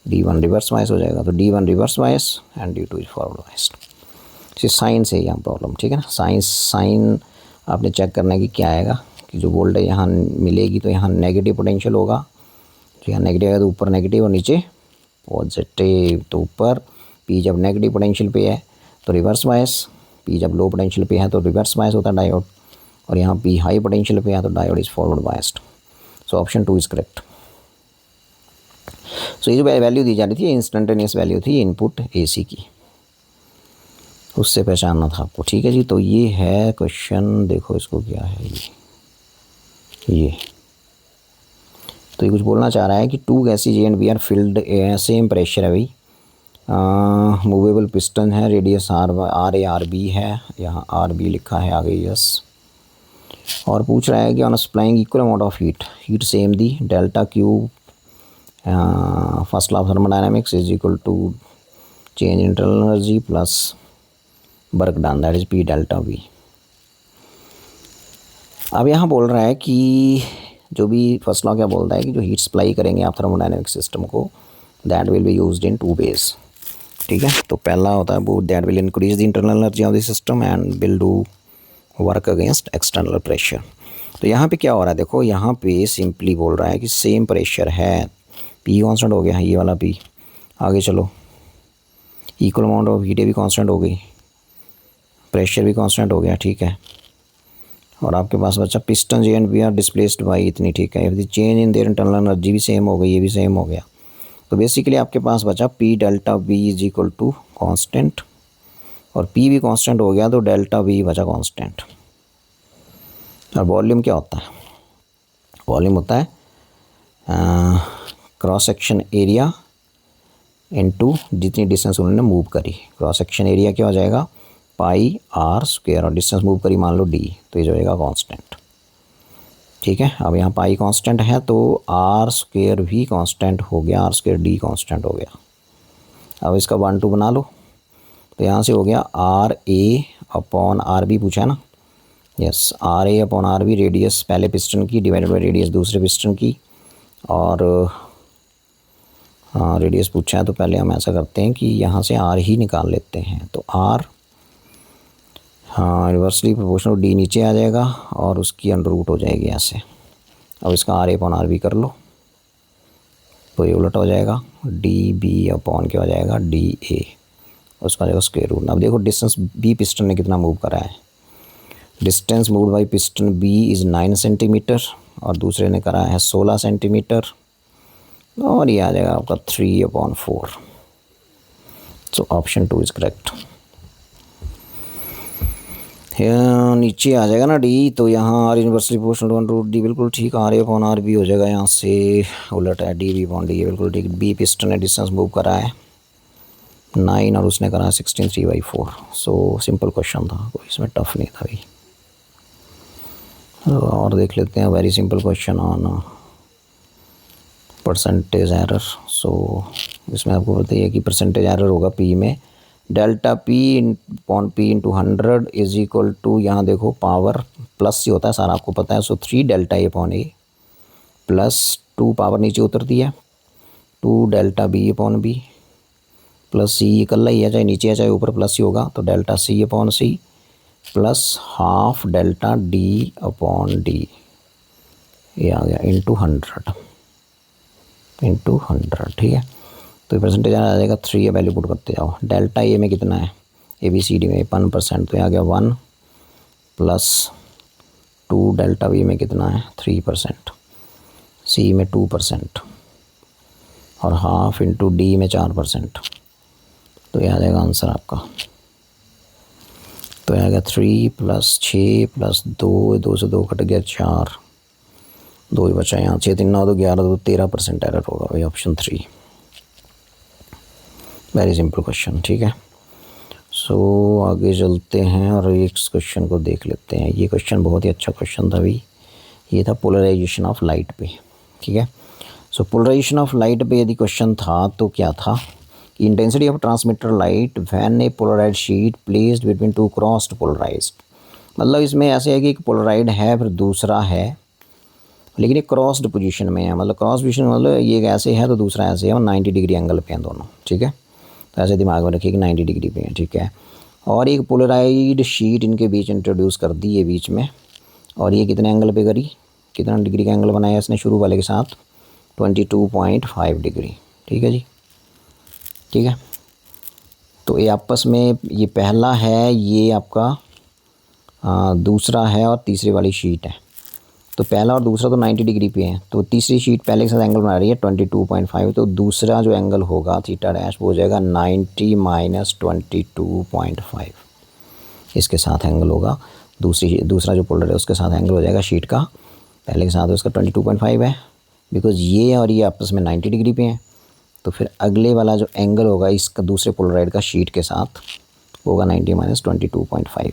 D1 रिवर्स बायस हो जाएगा, तो D1 reverse bias and D2 is forward bias. इसी साइन से ही यहाँ प्रॉब्लम। ठीक है ना, साइन आपने चेक करना है कि क्या आएगा, कि जो वोल्टेज यहाँ मिलेगी तो यहाँ नेगेटिव पोटेंशियल होगा, तो यहाँ नेगेटिव आएगा तो ऊपर नेगेटिव और नीचे पॉजिटिव। तो ऊपर पी जब नेगेटिव पोटेंशियल पे है तो रिवर्स बायस, पी जब लो पोटेंशियल पे है तो रिवर्स बायस होता है डायोड, और यहाँ पी हाई पोटेंशियल पे है तो diode is forward biased. So option 2 is correct. So ये जो वैल्यू दी जा रही थी इंस्टेंटेनियस वैल्यू थी इनपुट एसी की, उससे पहचानना था आपको। ठीक है जी, तो ये है क्वेश्चन, देखो इसको क्या है ये तो ये कुछ बोलना चाह रहा है कि 2 gases A and B are filled, same pressure है भाई, मूवेबल पिस्टन है, रेडियस RA/RB है, यहाँ RB लिखा है आगे, यस। और पूछ रहा है कि on supplying equal amount of heat same दी, delta Q first law of thermodynamics is equal to change internal energy plus work done, that is P delta V। अब यहाँ बोल रहा है कि जो भी फर्स्ट लॉ क्या बोलता है कि जो हीट सप्लाई करेंगे आप थर्मोडायनामिक सिस्टम को, that will be used in 2 ways। ठीक है, तो पहला होता है वो that will increase the internal energy of the system and will do work against external pressure. तो यहाँ पे क्या हो रहा है, देखो यहाँ पे सिंपली बोल रहा है कि सेम प्रेशर है, पी कांस्टेंट हो गया, ये वाला पी, आगे चलो, इक्वल अमाउंट ऑफ हीट भी कांस्टेंट हो गई, प्रेशर भी कांस्टेंट हो गया, ठीक है। और आपके पास बच्चा piston J and B are displaced by इतनी, ठीक है। यदि change in their internal energy भी सेम हो गई, ये भी सेम हो गया। तो बेसिकली आपके पास बचा P delta B is equal to constant, और पी भी कांस्टेंट हो गया तो डेल्टा बी बचा कांस्टेंट। और वॉल्यूम क्या होता है, वॉल्यूम होता है क्रॉस सेक्शन एरिया इनटू जितनी डिस्टेंस उन्होंने मूव करी। क्रॉस सेक्शन एरिया क्या हो जाएगा, पाई आर स्क्वायर, और डिस्टेंस मूव करी मान लो डी, तो ये जो होएगा कांस्टेंट, ठीक है। अब यहाँ पाई कांस्टेंट है तो आर स्क्वायर भी कांस्टेंट हो गया, आर स्क्वायर डी कांस्टेंट हो गया। अब इसका 1 2 बना लो, तो यहाँ से हो गया R A upon R B पूछा है ना, yes, R A upon R B, radius पहले पिस्टन की डिवाइडेड बाई रेडियस दूसरे पिस्टन की, और हाँ रेडियस पूछा है तो पहले हम ऐसा करते हैं कि यहाँ से आर ही निकाल लेते हैं। तो आर, हाँ, रिवर्सली प्रोपोर्शनल डी नीचे आ जाएगा और उसकी अंडर रूट हो जाएगी ऐसे। अब इसका R A upon R B कर लो, तो ये उलट हो जाएगा, डी बी अपॉन क्या हो जाएगा, डी ए, उसका जाएगा स्क्वायर रूट। अब देखो डिस्टेंस बी पिस्टन ने कितना मूव करा है, distance move by piston B is 9 centimetre और दूसरे ने करा है 16 सेंटीमीटर, और ये आ जाएगा आपका 3/4। सो ऑप्शन 2 इज़ करेक्ट। नीचे आ जाएगा ना डी, तो यहाँ are inversely proportional to 1/√d, बिल्कुल ठीक, R A upon R B हो जाएगा, यहाँ से उलट है, डी बी अपॉन डी, बिल्कुल ठीक। बी पिस्टन ने डिस्टेंस मूव करा है 9 और उसने करा है 16, 3/4। सो सिंपल क्वेश्चन था, कोई इसमें टफ नहीं था भाई। और देख लेते हैं very simple question on percentage error. So इसमें आपको पता ही है कि परसेंटेज एरर होगा पी में, delta P upon P into 100 is equal to, यहाँ देखो पावर प्लस से होता है सारा आपको पता है, so 3 delta A upon A plus 2 power नीचे उतरती है 2 delta B upon B plus C, इकल्ला ही है, चाहे नीचे है चाहे ऊपर प्लस ही होगा, तो delta C upon C plus half delta D upon D, ये आ गया इंटू 100, ठीक है। तो परसेंटेज आ जाएगा 3, वैल्यू पुट करते जाओ। डेल्टा ए में कितना है, ए बी सी डी में 1%, तो ये आ गया 1 प्लस 2 डेल्टा बी में कितना है 3%, सी में 2% और हाफ इंटू डी में 4%, तो ये आ जाएगा आंसर आपका। तो ये आ गया 3 प्लस 6 प्लस 2, 2 से 2 कट गया 4, 2 ही बचा, यहाँ 6 3 9 तो 11, तो 13% एरर होगा भाई, ऑप्शन 3। वेरी सिंपल क्वेश्चन, ठीक है। सो आगे चलते हैं और इस क्वेश्चन को देख लेते हैं। ये क्वेश्चन बहुत ही अच्छा क्वेश्चन था भाई, ये था पोलराइजेशन ऑफ लाइट पे, ठीक है। सो पोलराइजेशन ऑफ लाइट पे यदि क्वेश्चन था तो क्या था, intensity of transmitter light when a polarised sheet placed between 2 crossed polarised, मतलब इसमें ऐसे है कि एक पोलराइड है फिर दूसरा है, लेकिन ये क्रॉस्ड पोजीशन में है, मतलब क्रॉस पोजीशन मतलब ये एक ऐसे है तो दूसरा ऐसे है और 90 डिग्री एंगल पे हैं दोनों, ठीक है। तो ऐसे दिमाग में रखिए कि 90 डिग्री पे है, ठीक है। और एक पोलराइड शीट इनके बीच इंट्रोड्यूस कर दी है बीच में, और ये कितने एंगल पे करी, कितना डिग्री का एंगल बनाया इसने शुरू वाले के साथ, 22.5 डिग्री, ठीक है जी, ठीक है। तो ये आपस में, ये पहला है, ये आपका दूसरा है और तीसरी वाली शीट है, तो पहला और दूसरा तो 90 डिग्री पे है, तो तीसरी शीट पहले के साथ एंगल बना रही है 22.5, तो दूसरा जो एंगल होगा थीटा डैश वो हो जाएगा 90 माइनस 22.5, इसके साथ एंगल होगा। दूसरा जो पोलर है उसके साथ एंगल हो जाएगा शीट का, पहले के साथ उसका 22.5 है, बिकॉज ये और ये आपस में 90 डिग्री पे हैं, तो फिर अगले वाला जो एंगल होगा इसका दूसरे पोलराइड का शीट के साथ होगा 90 माइनस 22.5,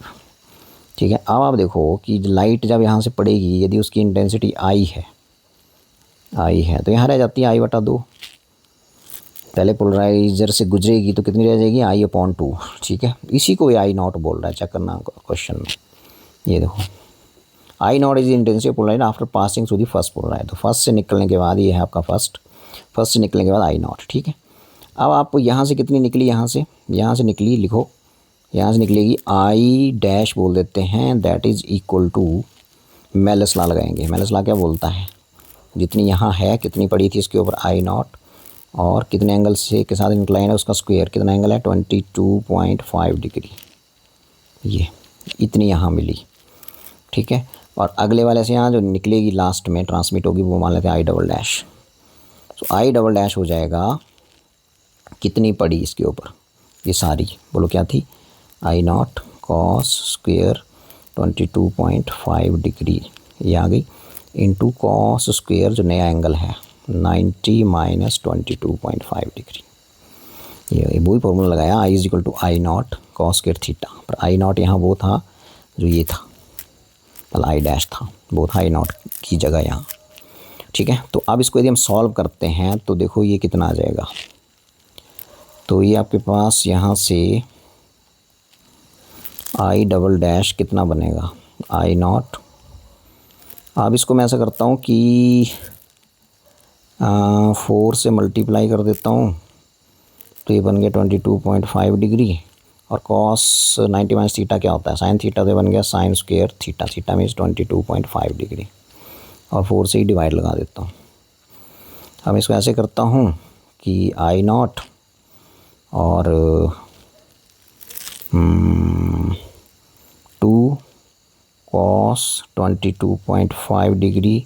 ठीक है। अब आप देखो कि लाइट जब यहाँ से पड़ेगी, यदि उसकी इंटेंसिटी आई है तो यहाँ रह जाती है I/2, पहले पोलराइजर से गुजरेगी तो कितनी रह जाएगी I/2, ठीक है। इसी को I0 बोल रहा है, चेक करना क्वेश्चन में, ये देखो I0 is intensity Polaroid after passing through the first Polaroid, तो फर्स्ट से निकलने के बाद ये है आपका फर्स्ट से निकलने के बाद I0, ठीक है। अब आप यहाँ से कितनी निकली, यहाँ से निकली, लिखो यहाँ से निकलेगी आई डैश बोल देते हैं, that is equal to, Malus law लगाएंगे। मेलस लॉ क्या बोलता है, जितनी यहाँ है कितनी पड़ी थी इसके ऊपर आई नॉट, और कितने एंगल से के साथ इंक्लाइन है उसका स्क्वायर, कितना एंगल है 22.5 डिग्री, ये इतनी यहाँ मिली। ठीक है, और अगले वाले से यहाँ जो निकलेगी लास्ट में ट्रांसमिट होगी वो मान लेते हैं आई डबल डैश। तो आई डबल डैश हो जाएगा, कितनी पड़ी इसके ऊपर, ये सारी बोलो क्या थी, आई नॉट कॉस स्क्वायर 22.5 डिग्री, ये आ गई, इंटू कॉस स्क्वायर जो नया एंगल है 90 माइनस 22.5 डिग्री। ये वही फॉर्मूला लगाया, I is equal to I naught cos square theta, पर आई नॉट यहाँ वो था जो ये था, मतलब आई डैश था, वो था आई नॉट की जगह यहाँ। ठीक है, तो अब इसको यदि हम सॉल्व करते हैं तो देखो ये कितना आ जाएगा, तो ये आपके पास यहाँ से आई डबल डैश कितना बनेगा, आई नॉट, अब इसको मैं ऐसा करता हूँ कि 4 से मल्टीप्लाई कर देता हूँ, तो ये बन गया 22.5 डिग्री, और कॉस 90 माइनस थीटा क्या होता है, साइन थीटा, तो बन गया sine square theta, theta means 22.5 degree, और 4 से ही डिवाइड लगा देता हूँ। अब इसको ऐसे करता हूँ कि आई नॉट और 2 कॉस 22.5 डिग्री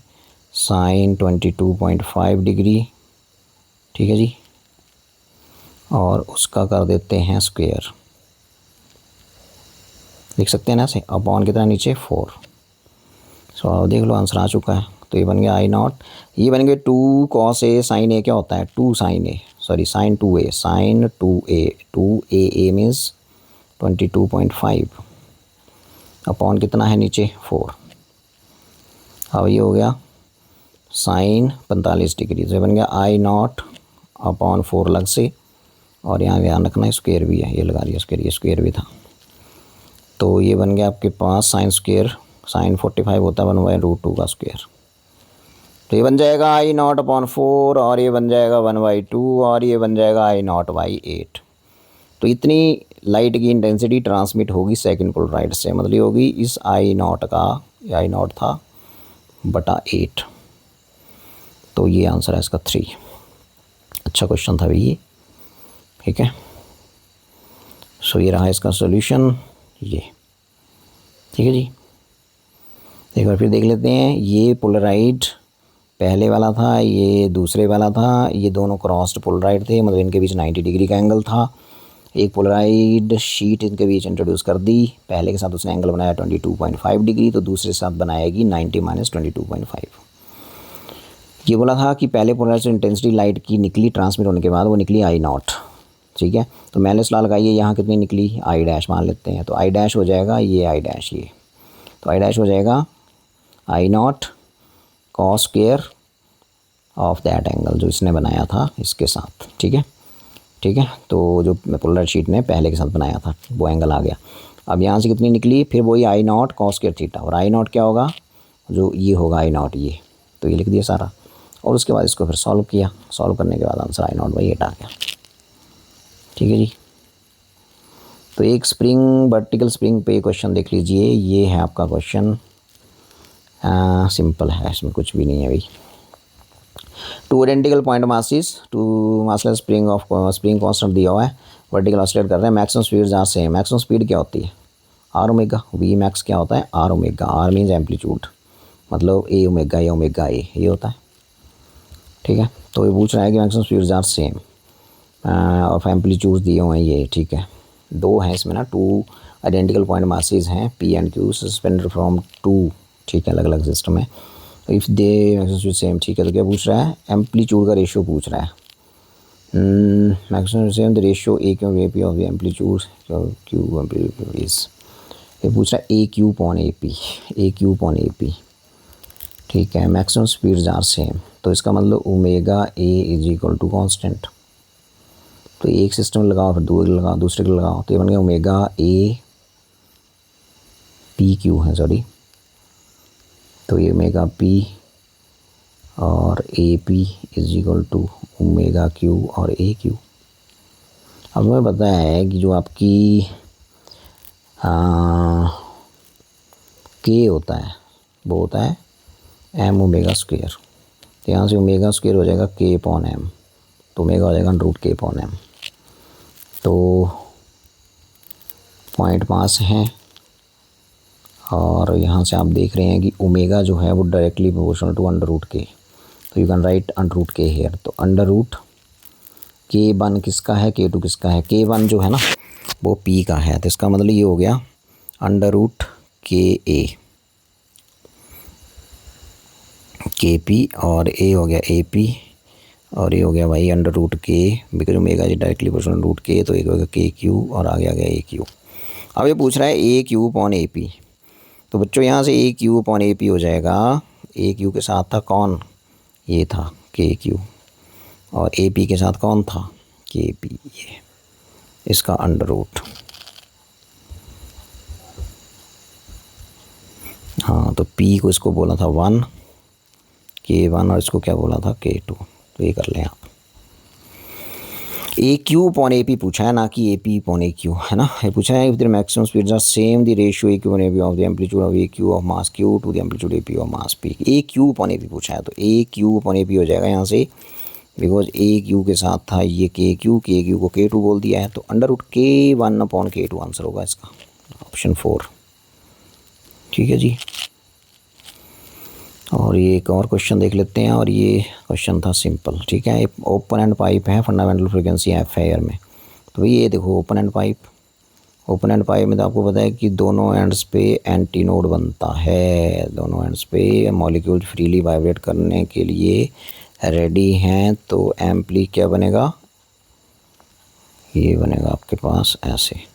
साइन 22.5 डिग्री, ठीक है जी, और उसका कर देते हैं स्क्वायर, लिख सकते हैं ना ऐसे, अपॉन कितना नीचे 4। सो अब देख लो आंसर आ चुका है, तो ये बन गया आई नॉट, ये बन गए 2 कॉस ए साइन ए क्या होता है 2 sine A, sorry sine 2a, sine 2a means 22.5 अपॉन कितना है नीचे 4। अब ये हो गया साइन 45 डिग्री, तो बन गया आई नॉट अपॉन 4 अलग से, और यहाँ ध्यान रखना स्क्वायर भी है, ये लगा दिया स्क्वायर, ये स्क्वायर भी था, तो ये बन गया आपके पास साइन स्क्वायर, साइन 45 होता है 1/√2 का स्क्वायर, तो ये बन जाएगा आई नॉट अपॉन 4, और ये बन जाएगा 1/2, और ये बन जाएगा आई नॉट बाई 8। तो इतनी लाइट की इंटेंसिटी ट्रांसमिट होगी सेकंड पोलराइड से, मतलब ये होगी इस आई नॉट का, आई नॉट था बटा 8, तो ये आंसर है इसका 3। अच्छा क्वेश्चन था भाई ये, ठीक है। सो ये रहा इसका सॉल्यूशन, ये ठीक है जी। एक बार फिर देख लेते हैं, ये पोलराइड पहले वाला था, ये दूसरे वाला था, ये दोनों क्रॉस्ड पोलराइड थे, मतलब इनके बीच 90 डिग्री का एंगल था। एक पोलराइड शीट इनके बीच इंट्रोड्यूस कर दी, पहले के साथ उसने एंगल बनाया 22.5 डिग्री, तो दूसरे के साथ बनाएगी 90 माइनस 22.5। ये बोला था कि पहले पोलराइड से इंटेंसिटी लाइट की निकली ट्रांसमिट होने के बाद, वो निकली आई नॉट, ठीक है। तो मैंने सलाह लगाई है, यहाँ कितनी निकली, आई डैश मान लेते हैं, तो आई डैश हो जाएगा ये आई डैश, ये तो आई डैश हो जाएगा I naught cos square of that angle जो इसने बनाया था इसके साथ, ठीक है, ठीक है। तो जो पोलराइड शीट ने पहले के साथ बनाया था वो एंगल आ गया। अब यहाँ से कितनी निकली, फिर वही आई नॉट कॉस स्क्वायर थीटा, और आई नॉट क्या होगा, जो ये होगा आई नॉट, ये तो ये लिख दिया सारा, और उसके बाद इसको फिर सॉल्व किया, सॉल्व करने के बाद आंसर आई नॉट बाई 8 आ गया, ठीक है जी। तो एक स्प्रिंग, वर्टिकल स्प्रिंग पे क्वेश्चन देख लीजिए, ये है आपका क्वेश्चन, सिंपल है, इसमें कुछ भी नहीं है भाई। Two identical point masses, two massless spring of spring constant दिया हुआ है, वर्टिकल ऑसिलेट कर रहे हैं, मैक्सिमम स्पीड जहाँ से, मैक्सिमम स्पीड क्या होती है आर ओमेगा, वी मैक्स क्या होता है R omega, R means amplitude, मतलब ए ओमेगा ये होता है, ठीक है। तो ये पूछ रहा है कि मैक्सिमम स्पीड आर सेम, और एम्पलीट्यूड दिए हुए हैं ये, ठीक है। दो हैं इसमें ना, टू आइडेंटिकल पॉइंट मासेस हैं P and Q suspended from two, ठीक है, अलग अलग सिस्टम है, इफ़ दे मैक्सिमम सेम, ठीक है। तो क्या पूछ रहा है, एम्पलीट्यूड का रेशियो पूछ रहा है, maximum same the ratio A Q A P of the amplitude Q amplitude is, ये पूछ रहा है A Q upon A P, ठीक है। मैक्सिमम स्पीड्स आर सेम, तो इसका मतलब omega A is equal to constant, तो एक सिस्टम लगाओ फिर दूसरे को लगाओ, तो ये बन गया ओमेगा ए पी क्यू है, सॉरी, तो ये ओमेगा पी और A P is equal to omega Q और ए क्यू। अब हमें पता है कि जो आपकी के होता है वो होता है एम ओमेगा स्क्वेयर। तो यहाँ से ओमेगा स्क्वेयर हो जाएगा के अपॉन एम, तो ओमेगा हो जाएगा √k अपॉन एम। तो 0.5 है और यहाँ से आप देख रहे हैं कि ओमेगा जो है वो डायरेक्टली प्रोपोर्शनल टू √k, तो you can write √k here. तो √k1 किसका है, k2 किसका है, k1 जो है ना वो p का है, तो इसका मतलब ये हो गया √ka kp और a हो गया ap और ये हो गया भाई √k, because omega G directly proportional √k, तो एक हो गया kq और आगे आ गया aq। अब ये पूछ रहा है aq अपॉन ap, तो बच्चों यहाँ से aq अपॉन ap हो जाएगा, aq के साथ था कौन, ये था kq, और ap के साथ कौन था kp, ये इसका √। हाँ तो p को इसको बोला था 1 k1 और इसको क्या बोला था k2, तो ये कर लें आप। A Q upon A P पूछा है, ना कि A P upon A Q, है ना। ये पूछा है if the maximum speeds are same the ratio A Q upon A P of the amplitude of A Q of mass Q to the amplitude A P of mass P. A Q upon A P पूछा है, तो A Q upon A P हो जाएगा यहाँ से, because A Q के साथ था ये के क्यू को k2 बोल दिया है, तो √k1 अपॉन k2 आंसर होगा इसका, ऑप्शन 4। ठीक है जी। और ये एक और क्वेश्चन देख लेते हैं, और ये क्वेश्चन था सिंपल। ठीक है, एक ओपन एंड पाइप है, फंडामेंटल फ्रीक्वेंसी एफ है एयर में। तो ये देखो ओपन एंड पाइप में तो आपको पता है कि दोनों एंड्स पे एंटी नोड बनता है, दोनों एंड्स पे मॉलिक्यूल फ्रीली वाइब्रेट करने के लिए रेडी हैं। तो एम्पली क्या बनेगा, ये बनेगा आपके पास ऐसे।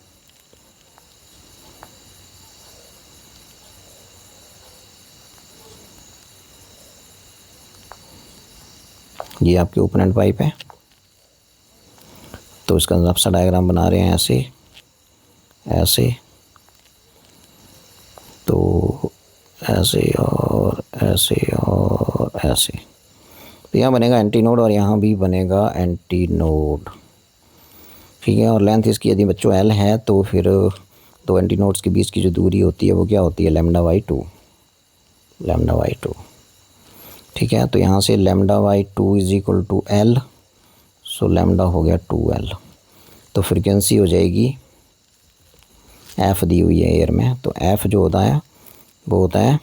ये आपके ओपन एंड पाइप है, तो इसका आप सा डायग्राम बना रहे हैं ऐसे ऐसे, तो ऐसे और ऐसे और ऐसे, तो यहाँ बनेगा एंटी नोड और यहाँ भी बनेगा एंटी नोड। ठीक है, और लेंथ इसकी यदि बच्चों एल है तो फिर दो एंटी नोड्स के बीच की जो दूरी होती है वो क्या होती है, λ/2। ठीक है, तो यहाँ से λ/2 is equal to L, so lambda हो गया 2l। तो फ्रीक्वेंसी हो जाएगी एफ़ दी हुई है एयर में, तो एफ़ जो होता है वो होता है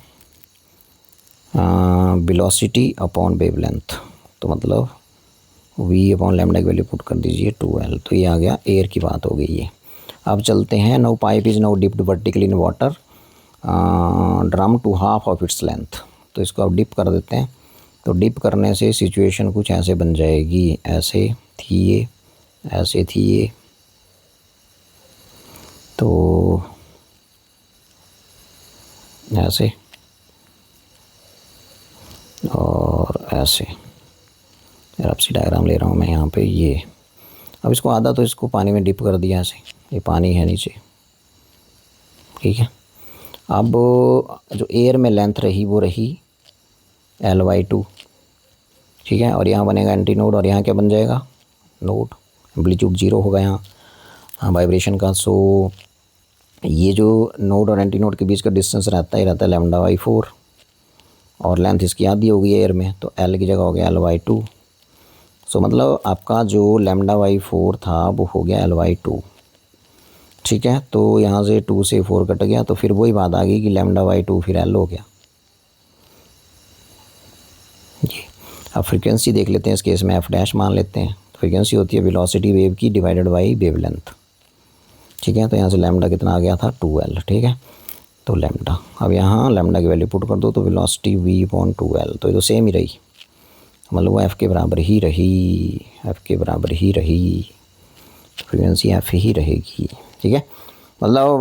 वेलोसिटी अपॉन वेवलेंथ, तो मतलब v अपॉन लैम्डा की वैल्यू पुट कर दीजिए 2l, तो ये आ गया एयर की बात हो गई है। अब चलते हैं, no pipe is no dipped vertically in water drum to half of its length. तो इसको अब डिप कर देते हैं, तो डिप करने से सिचुएशन कुछ ऐसे बन जाएगी, ऐसे थी ये, ऐसे थी ये, तो ऐसे और ऐसे। यार आपसी डायग्राम ले रहा हूँ मैं यहाँ पे, ये अब इसको आधा तो इसको पानी में डिप कर दिया ऐसे, ये पानी है नीचे। ठीक है, अब जो एयर में लेंथ रही वो रही l/2। ठीक है, और यहाँ बनेगा एंटी नोड और यहाँ क्या बन जाएगा नोड, एम्पलीट्यूड 0 होगा यहाँ वाइब्रेशन का। सो ये जो नोड और एंटी नोड के बीच का डिस्टेंस रहता है λ/4 और लेंथ इसकी आधी हो गई एयर में, तो l की जगह हो गया l/2। सो मतलब आपका जो λ/4 था वो हो गया l/2। ठीक है, तो यहाँ से 2 से 4 कट गया, तो फिर वही बात आ गई कि λ/2 फिर l हो गया जी। अब फ्रीक्वेंसी देख लेते हैं, इस केस में f' मान लेते हैं। फ्रीक्वेंसी होती है वेलोसिटी वेव की डिवाइडेड बाई वेवलेंथ। ठीक है, तो यहाँ से लैम्डा कितना आ गया था 2l। ठीक है, तो लैम्डा, अब यहाँ लैम्डा की वैल्यू पुट कर दो, तो वेलोसिटी v अपॉन 2l, तो ये तो सेम ही रही, मतलब वो f के बराबर ही रही, फ्रीक्वेंसी f ही रहेगी। ठीक है, मतलब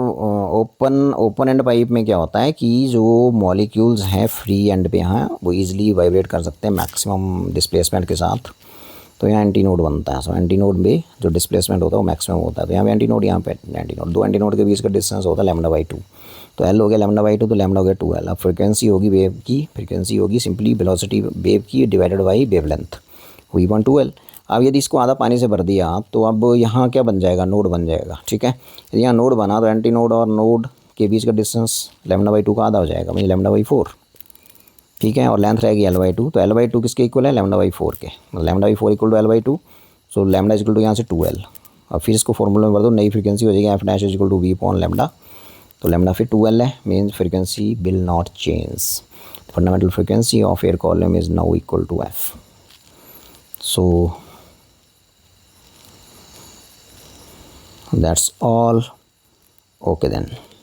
ओपन एंड पाइप में क्या होता है कि जो मॉलिक्यूल्स हैं फ्री एंड पे यहाँ वो इजीली वाइब्रेट कर सकते हैं मैक्सिमम डिस्प्लेसमेंट के साथ, तो यहाँ एंटी नोड बनता है। सो एंटी नोड में जो डिस्प्लेसमेंट होता है वो मैक्सिमम होता है, तो यहाँ पे एंटी नोड, यहाँ पे एंटी नोड, दो एंटी नोड के बीच का डिस्टेंस होता है λ/2, तो l हो गया λ/2, तो लैम्डा हो गया 2l। अब फ्रीक्वेंसी होगी वेव की, फ्रीक्वेंसी होगी सिंपली वेलोसिटी वेव की डिवाइडेड बाई वेवलेंथ v/2l। अब यदि इसको आधा पानी से भर दिया तो अब यहाँ क्या बन जाएगा, नोड बन जाएगा। ठीक है, यदि यहाँ नोड बना तो एंटी नोड और नोड के बीच का डिस्टेंस λ/2 का आधा हो जाएगा, मतलब λ/4। ठीक है, और लेंथ रहेगी l/2, तो l/2 किसके इक्वल है, λ/4 के, λ/4 equal to l/2। So lambda equal to यहाँ से 2l। अब फिर इसको फॉर्मूला में भर दो, नई फ्रीक्वेंसी हो जाएगी F dash equal to v/λ। तो लैम्डा फिर 2l है, means frequency will not change. Fundamental frequency of air column is now equal to f। So that's all. Okay then.